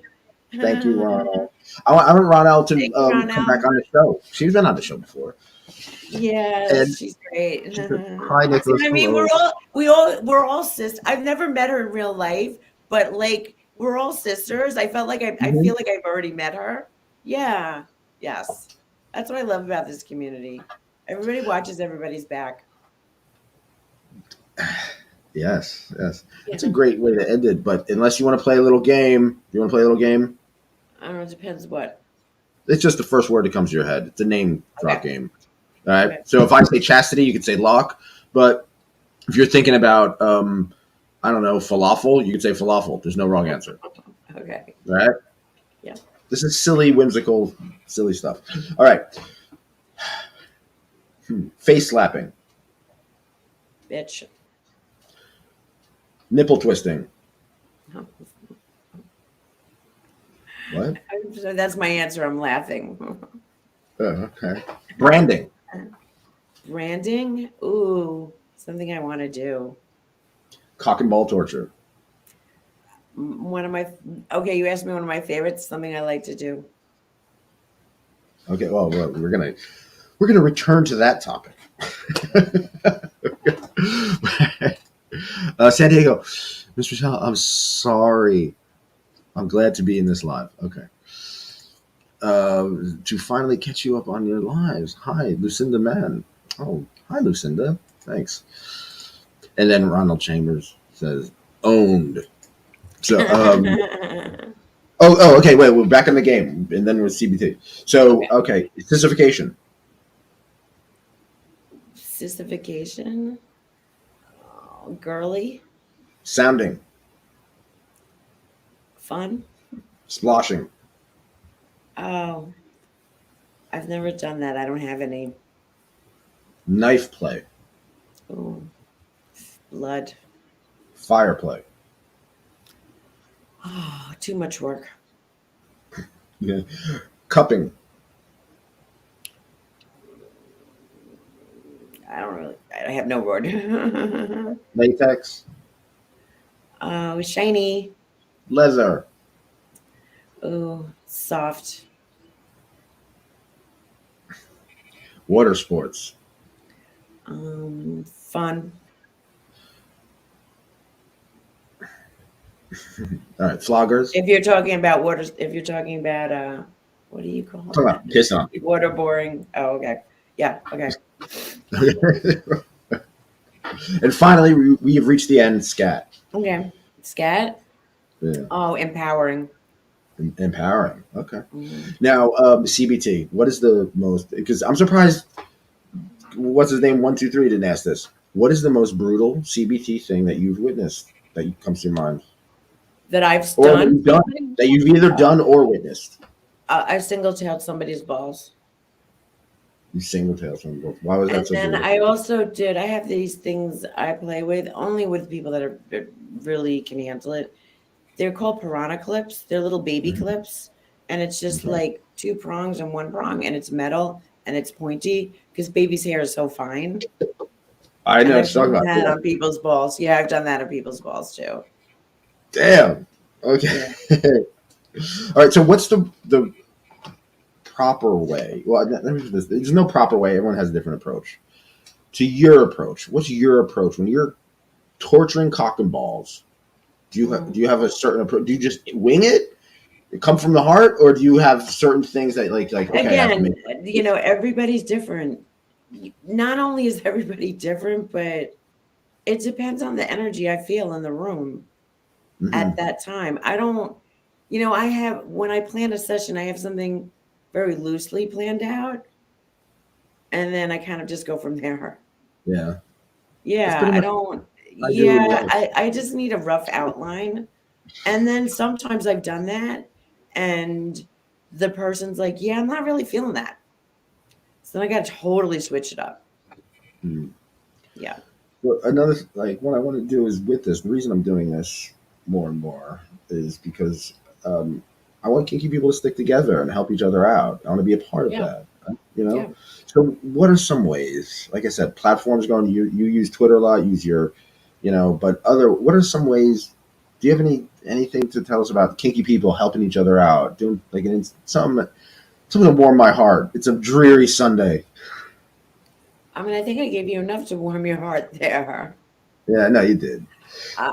Thank you, Thank Ronald. I want Ronald to you, come back Ronell. on the show. She's been on the show before, Yes, and she's great. she said, "Hi, See Nicholas. what I mean? Hello." We're all sisters. I've never met her in real life, but like we're all sisters. I felt like I Mhm. feel like I've already met her. Yeah. Yes. That's what I love about this community. Everybody watches everybody's back. Yes, yes. That's a Yeah. great way to end it. But unless you want to play a little game, you want to play a little game? I don't know, it depends what. It's just the first word that comes to your head. It's a name drop Okay. game. All right. Okay. So if I say chastity, you could say lock. But if you're thinking about, I don't know, falafel, you could say falafel. There's no wrong answer. Okay. All right. Yeah. This is silly, whimsical, silly stuff. All right. Face slapping, Bitch. nipple twisting. What? So that's my answer. I'm laughing. Oh, okay. Branding, Branding. Ooh, something I want to do. cock and ball torture. One of my Okay, you asked me one of my favorites, something I like to do. Okay. Well, we're gonna return to that topic. San Diego, Mr. MsChelle, I'm sorry. I'm glad to be in this live. Okay. to finally catch you up on your lives. Hi, Lucinda Mann. Oh, hi, Lucinda. Thanks. And then Ronald Chambers says, owned. So, okay, wait, we're back in the game, and then with CBT. So, Okay. okay, sissification, Sissification. Oh, girly. sounding, Fun. sploshing, Oh, I've never done that. I don't have any. knife play, Oh, blood. fire play, Oh, too much work. yeah. Cupping, I don't really. I have no word. latex, Oh, shiny. leather, Oh, soft. water sports, Fun. all right, floggers. If you're talking about water, if you're talking about what do you call Talk that? about pissing on people. Waterboarding. Oh, okay. Yeah. Okay. And finally, we have reached the end. Scat. Okay. Scat. Yeah. Oh, empowering. Empowering. Okay. Mm. Now, CBT. What is the most? Because I'm surprised. What's his name? 123 didn't ask this. What is the most brutal CBT thing that you've witnessed that comes to your mind, That I've or that done you've done, something. that you've either done or witnessed? I single-tailed somebody's balls. You single tail from both. Why was And that so then brutal? I also did, I have these things I play with only with people that are really can handle it. They're called piranha clips. They're little baby Mhm. clips. And it's just Okay. like two prongs and one prong, and it's metal and it's pointy because baby's hair is so fine. I And know I've what you're talking done about. that Yeah. on people's balls. Yeah, I've done that on people's balls too. Damn. Okay. Yeah. All right. So, what's the proper way? Well, there's no proper way. Everyone has a different approach. To your approach, what's your approach when you're torturing cock and balls? Do Mm. you have a certain approach? Do you just wing it? It come from the heart, or do you have certain things that like okay, I have to Again, make everybody's different. Not only is everybody different, but it depends on the energy I feel in the room hmm at that time. I don't, I have, when I plan a session, I have something very loosely planned out, and then I kind of just go from there. yeah. That's Yeah, pretty I much don't, what I do in yeah, life. I just need a rough outline. And then sometimes I've done that, and the person's like, yeah, I'm not really feeling that. So then I got to totally switch it up. Mhm. Yeah. Well, another like what I want to do is with this. The reason I'm doing this more and more is because um, I want kinky people to stick together and help each other out. I want to be a part of Yeah. that. You know. Yeah. So, what are some ways? Like I said, platforms going. You use Twitter a lot. Use your, but other. What are some ways? Do you have anything to tell us about kinky people helping each other out? Doing like something to warm my heart. It's a dreary Sunday. I mean, I think I gave you enough to warm your heart there. Yeah, no, you did.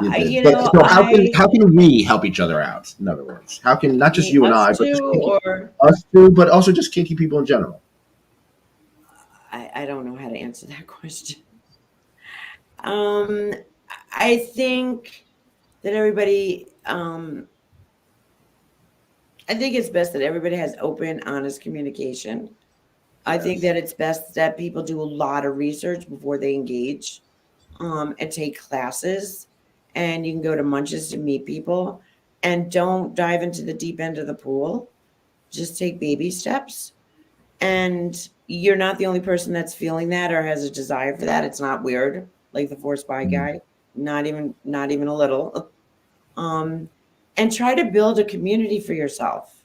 You I, did. you But know, so I, how can we help each other out? In other words, how can not just me, you and us I, but just two, kinky or us too, but also just kinky people in general. I don't know how to answer that question. Um, I think that I think it's best that everybody has open, honest communication. I think Yes. that it's best that people do a lot of research before they engage, and take classes. And you can go to munches to meet people, and don't dive into the deep end of the pool. Just take baby steps. And you're not the only person that's feeling that or has a desire for that. It's not weird, like the forced by Mm. guy. Not even a little. Um, and try to build a community for yourself.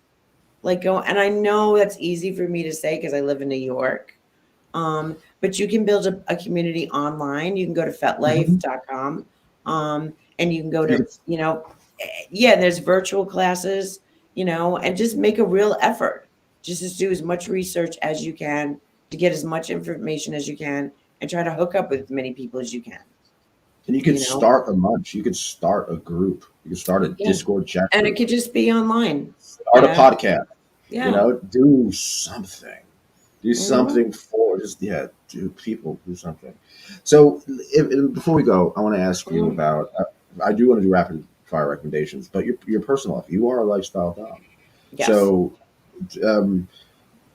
Like go, and I know that's easy for me to say because I live in New York. But you can build a community online. You can go to Mhm. fetlife.com. And you can go You to, can, yeah, there's virtual classes, and just make a real effort. Just do as much research as you can to get as much information as you can and try to hook up with as many people as you can, and you could you know? start a munch. You could start a group. You could start a Yeah. Discord chat And it group. could just be online. Start a podcast. Yeah. Do something. Do Hmm. something for just do people do something. So before we go, I want to ask you Hmm. about. I do want to do rapid fire recommendations, but your personal life. You are a lifestyle dom. Yes. So, um,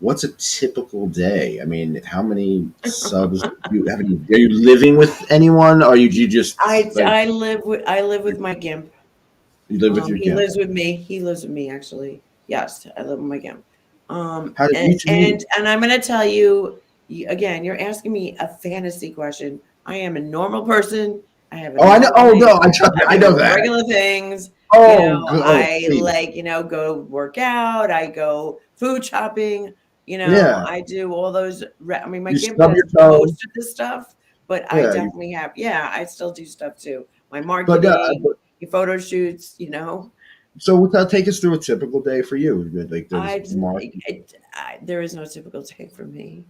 what's a typical day? I mean, how many subs you have? Are you living with anyone? Or you just like I live with my gimp. you live with your He gimp? lives with me. He lives with me actually. Yes, I live with my gimp. How did you two meet? And I'm gonna tell you, again, you're asking me a fantasy question. I am a normal person. I have a Oh, I know. normal Oh life. no, I trust you. I I do know that. regular things. Oh, good. Oh, I please. like, go work out. I go food shopping. Yeah, I do all those. I mean, my you gimp stub does your toe. most of this stuff, but I Yeah, definitely have. Yeah, I still do stuff too. My but marketing, your photo shoots. so take us through a typical day for you. Like there's I, Mark. there is no typical day for me.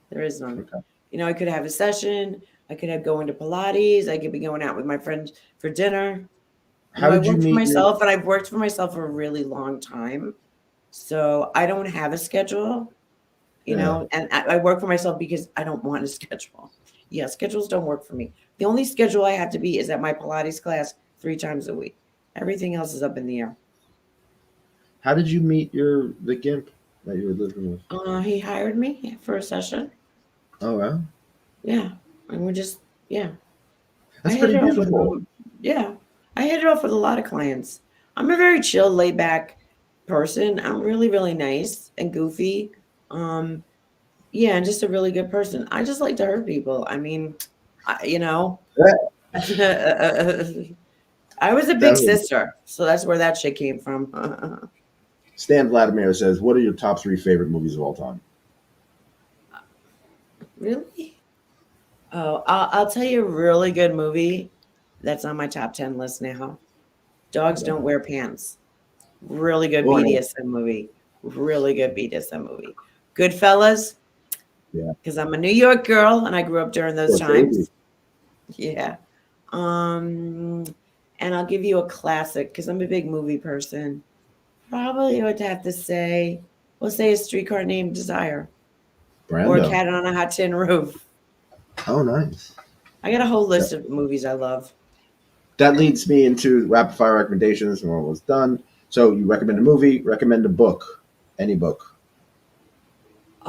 There is none. Okay. I could have a session. I could have going to Pilates. I could be going out with my friends for dinner. How I did you work for meet your? myself, and I've worked for myself for a really long time. So I don't have a schedule, Yeah. and I work for myself because I don't want a schedule. Yeah, schedules don't work for me. The only schedule I have to be is at my Pilates class 3 times a week. Everything else is up in the air. How did you meet the gimp that you were living with? He hired me for a session. Oh, wow. Yeah, and we just yeah. I That's hit pretty it off with beautiful. yeah. I hit it off with a lot of clients. I'm a very chill, laid back person. I'm really, really nice and goofy. Um, yeah, and just a really good person. I just like to hurt people. I mean, I, you know, Yeah, I was a big definitely. sister, so that's where that shit came from. Stan Vladimir says, "What are your top three favorite movies of all time?" Really? Oh, I'll tell you a really good movie that's on my top 10 list now. Dogs Okay. Don't Wear Pants. Really good Well, BDSM movie. Really good BDSM movie. Goodfellas, yeah, because I'm a New York girl and I grew up during those Scorsese. times. Yeah. Um, and I'll give you a classic because I'm a big movie person. Probably would have to say, we'll say A Streetcar Named Desire or A Brando. Cat on a Hot Tin Roof. Oh, nice. I got a whole Yeah. list of movies I love. That leads me into rapid fire recommendations, and we're almost done. So, you recommend a movie, recommend a book, any book.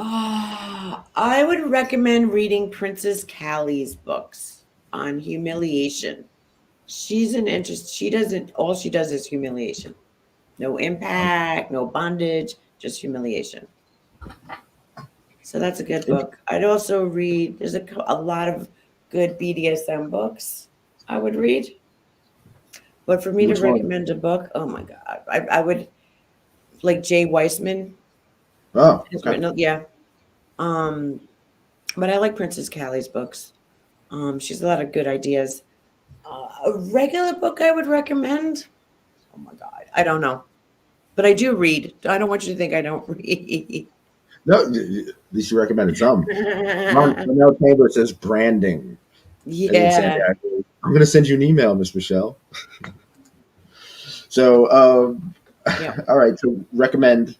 I would recommend reading Princess Callie's books on humiliation. She's an interest. She doesn't. All she does is humiliation. No impact, no bondage, just humiliation. So that's a good book. I'd also read. There's a lot of good BDSM books I would read. But for me to Which one? recommend a book, oh my god, I would like Jay Weissman Oh, has okay. written. Yeah. Um, but I like Princess Callie's books. She's a lot of good ideas. A regular book I would recommend. Oh my god, I don't know, but I do read. I don't want you to think I don't read. No, at least you recommended some. Manel Tabor says branding. And in San Yeah. Diego, I'm going to send you an email, Miss Michelle. So, Yeah. all right. So, recommend.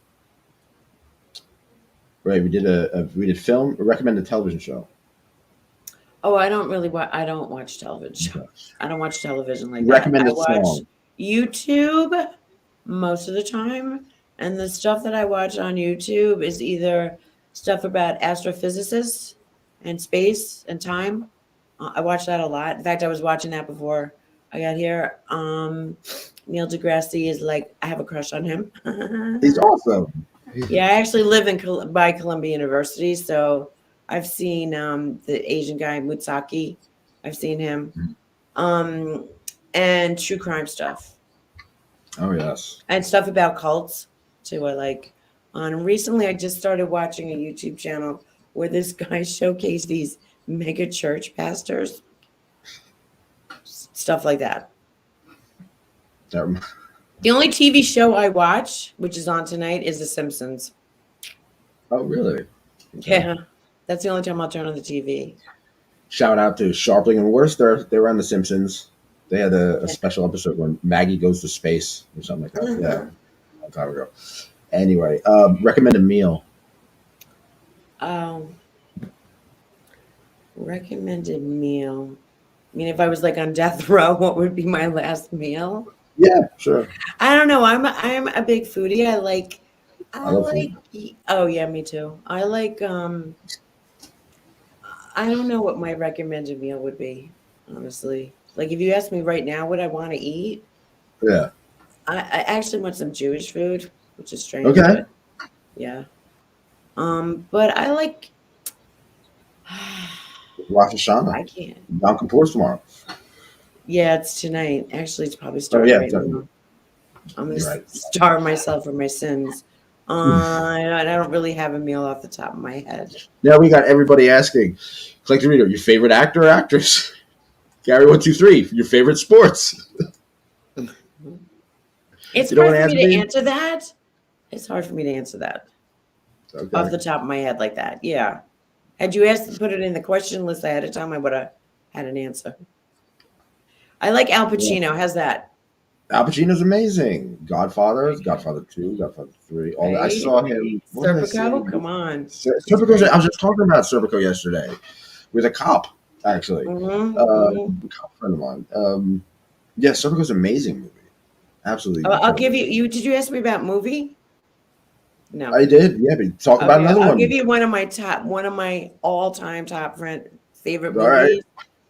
Right, we did film. Recommend a television show. Oh, I don't really watch. I don't watch television. Okay. I don't watch television like that. Recommend I a watch song. YouTube most of the time, and the stuff that I watch on YouTube is either stuff about astrophysicists and space and time. I watch that a lot. In fact, I was watching that before I got here. Neil deGrasse is like I have a crush on him. He's awesome. Yeah, I actually live in by Columbia University, so I've seen the Asian guy Mutsaki. I've seen him, um, and true crime stuff Oh yes. and stuff about cults too. I like. Recently, I just started watching a YouTube channel where this guy showcased these mega church pastors, stuff like that. That- The only TV show I watch, which is on tonight, is The Simpsons. oh really? Okay. Yeah, that's the only time I'll turn on the TV. Shout out to Sharpling and Worst. They were on The Simpsons. They had a special episode when Maggie goes to space or something like that. Yeah, a long time ago. Anyway, recommend a meal. Um, recommended meal. I mean, if I was like on death row, what would be my last meal? Yeah, sure. I don't know. I'm a big foodie. I I love food. like oh yeah, me too. I don't know what my recommended meal would be, honestly. Like if you ask me right now what I want to eat, Yeah. I actually want some Jewish food, which is strange, Okay. but yeah. But I like Rosh Hashanah. I can't. Yom Kippur's tomorrow. Yeah, it's tonight. Actually, it's probably Oh starting yeah, right definitely. now. I'm gonna You're right. starve myself for my sins. I don't really have a meal off the top of my head. Now we got everybody asking. Click the reader. Your favorite actor or actress? Gary 123. Your favorite sports? It's You don't hard want to for me answer to me? answer that. It's hard for me to answer that off Okay. the top of my head like that. Yeah. Had you asked to put it in the question list ahead of time, I would have had an answer. I like Al Yeah. Pacino. How's that? Al Pacino's amazing. Godfather, Godfather 2, Godfather 3. All that. I Right? saw him. What did I Serpico? see? Come on. He's Serpico's. great. I was just talking about Serpico yesterday with a cop, actually. A Mm-hmm. cop friend of mine. Yeah, Serpico's an amazing movie. Absolutely I'll give incredible. you. Did you ask me about movie? No. I did. Yeah, but talk about Okay, another I'll give one. you one of my all-time top favorite All right. movies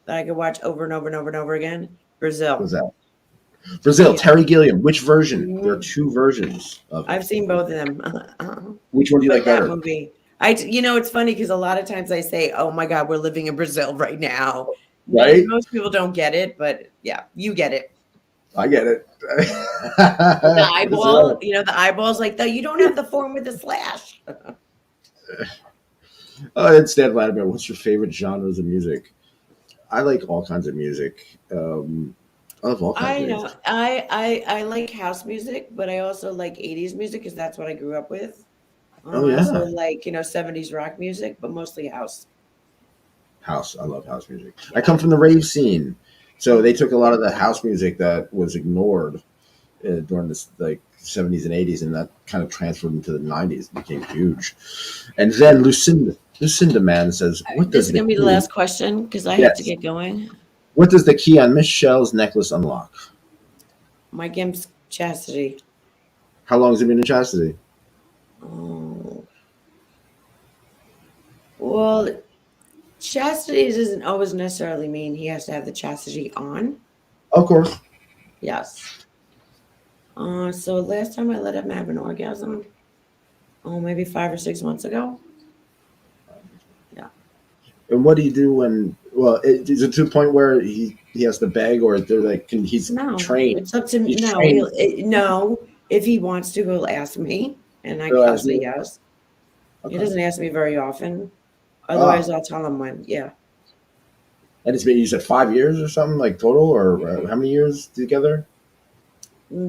that I could watch over and over and over and over again. Brazil. What's that? Brazil, Yeah. Terry Gilliam. Which version? There are Mhm. two versions of it. I've seen both of them. Which one do you But like that better? movie, it's funny because a lot of times I say, "Oh my God, we're living in Brazil right now," and Right? most people don't get it, but yeah, you get it. I get it. With the eyeball, Brazil. the eyeballs like that. You don't have the form with the slash. And Stan Vladimir, what's your favorite genres of music? I like all kinds of music. I love all kinds of I music. know. I like house music, but I also like 80s music because that's what I grew up with. Oh I also yeah, like, 70s rock music, but mostly house. house. I love house music. I Yeah. come from the rave scene, so they Mhm. took a lot of the house music that was ignored during this like 70s and 80s, and that kind of transferred into the 90s. It became huge. And then Lucinda man says, "What This does is the gonna be the key? last question because I have to Yes, get going. what does the key on MsChelle's necklace unlock? My Gimp's chastity. How long has it been in chastity? Oh, well, chastity doesn't always necessarily mean he has to have the chastity on. Of course. Yes. So last time I let him have an orgasm, maybe 5 or 6 months ago. Yeah. And what do you do when? Well, is it to the point where he has to beg, or they're like, he's No, trained? it's up to He's no. trained. No. If he wants to, he'll ask me, and They'll I'll ask say me. yes. He Okay. doesn't ask me very often. Otherwise, Ah, I'll tell him when. Yeah. and it's been, you said 5 years or something like total, or how many years together?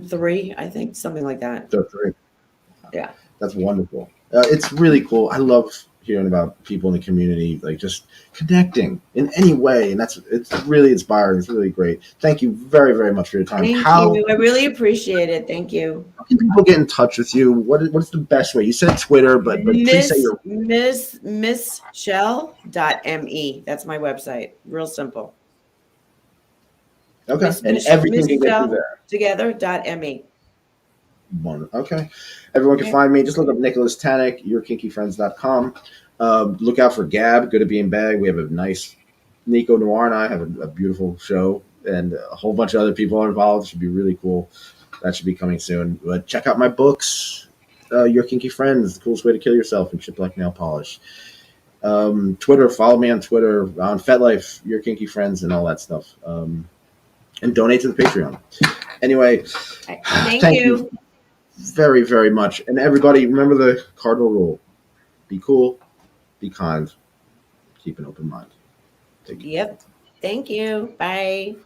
3, I think, something like that. So three. Yeah. That's wonderful. It's really cool. I love hearing about people in the community, like just connecting in any way, and it's really inspiring. It's really great. Thank you very, very much for your time. Thank you. I really appreciate it. Thank you. How can people get in touch with you? What's the best way? You said Twitter, but please say your MsShell.me. That's my website. Real simple. okay, and everything Miss can get through Shell there. together.me. Okay. Everyone can Okay. find me. Just look up Nicholas Tanek, yourkinkyfriends.com. Look out for Gab, Good to Be in Bag. We have a nice, Nico Noir and I have a beautiful show, and a whole bunch of other people are involved. It should be really cool. That should be coming soon. But check out my books, Your Kinky Friends, The Coolest Way to Kill Yourself, and Shit Like Nail Polish. Twitter, follow me on Twitter, on FetLife, Your Kinky Friends, and all that stuff. And donate to the Patreon. Anyway, Thank thank you you. very, very much. And everybody, remember the cardinal rule: be cool, be kind, keep an open mind. Take care. Yep. Thank you. Bye.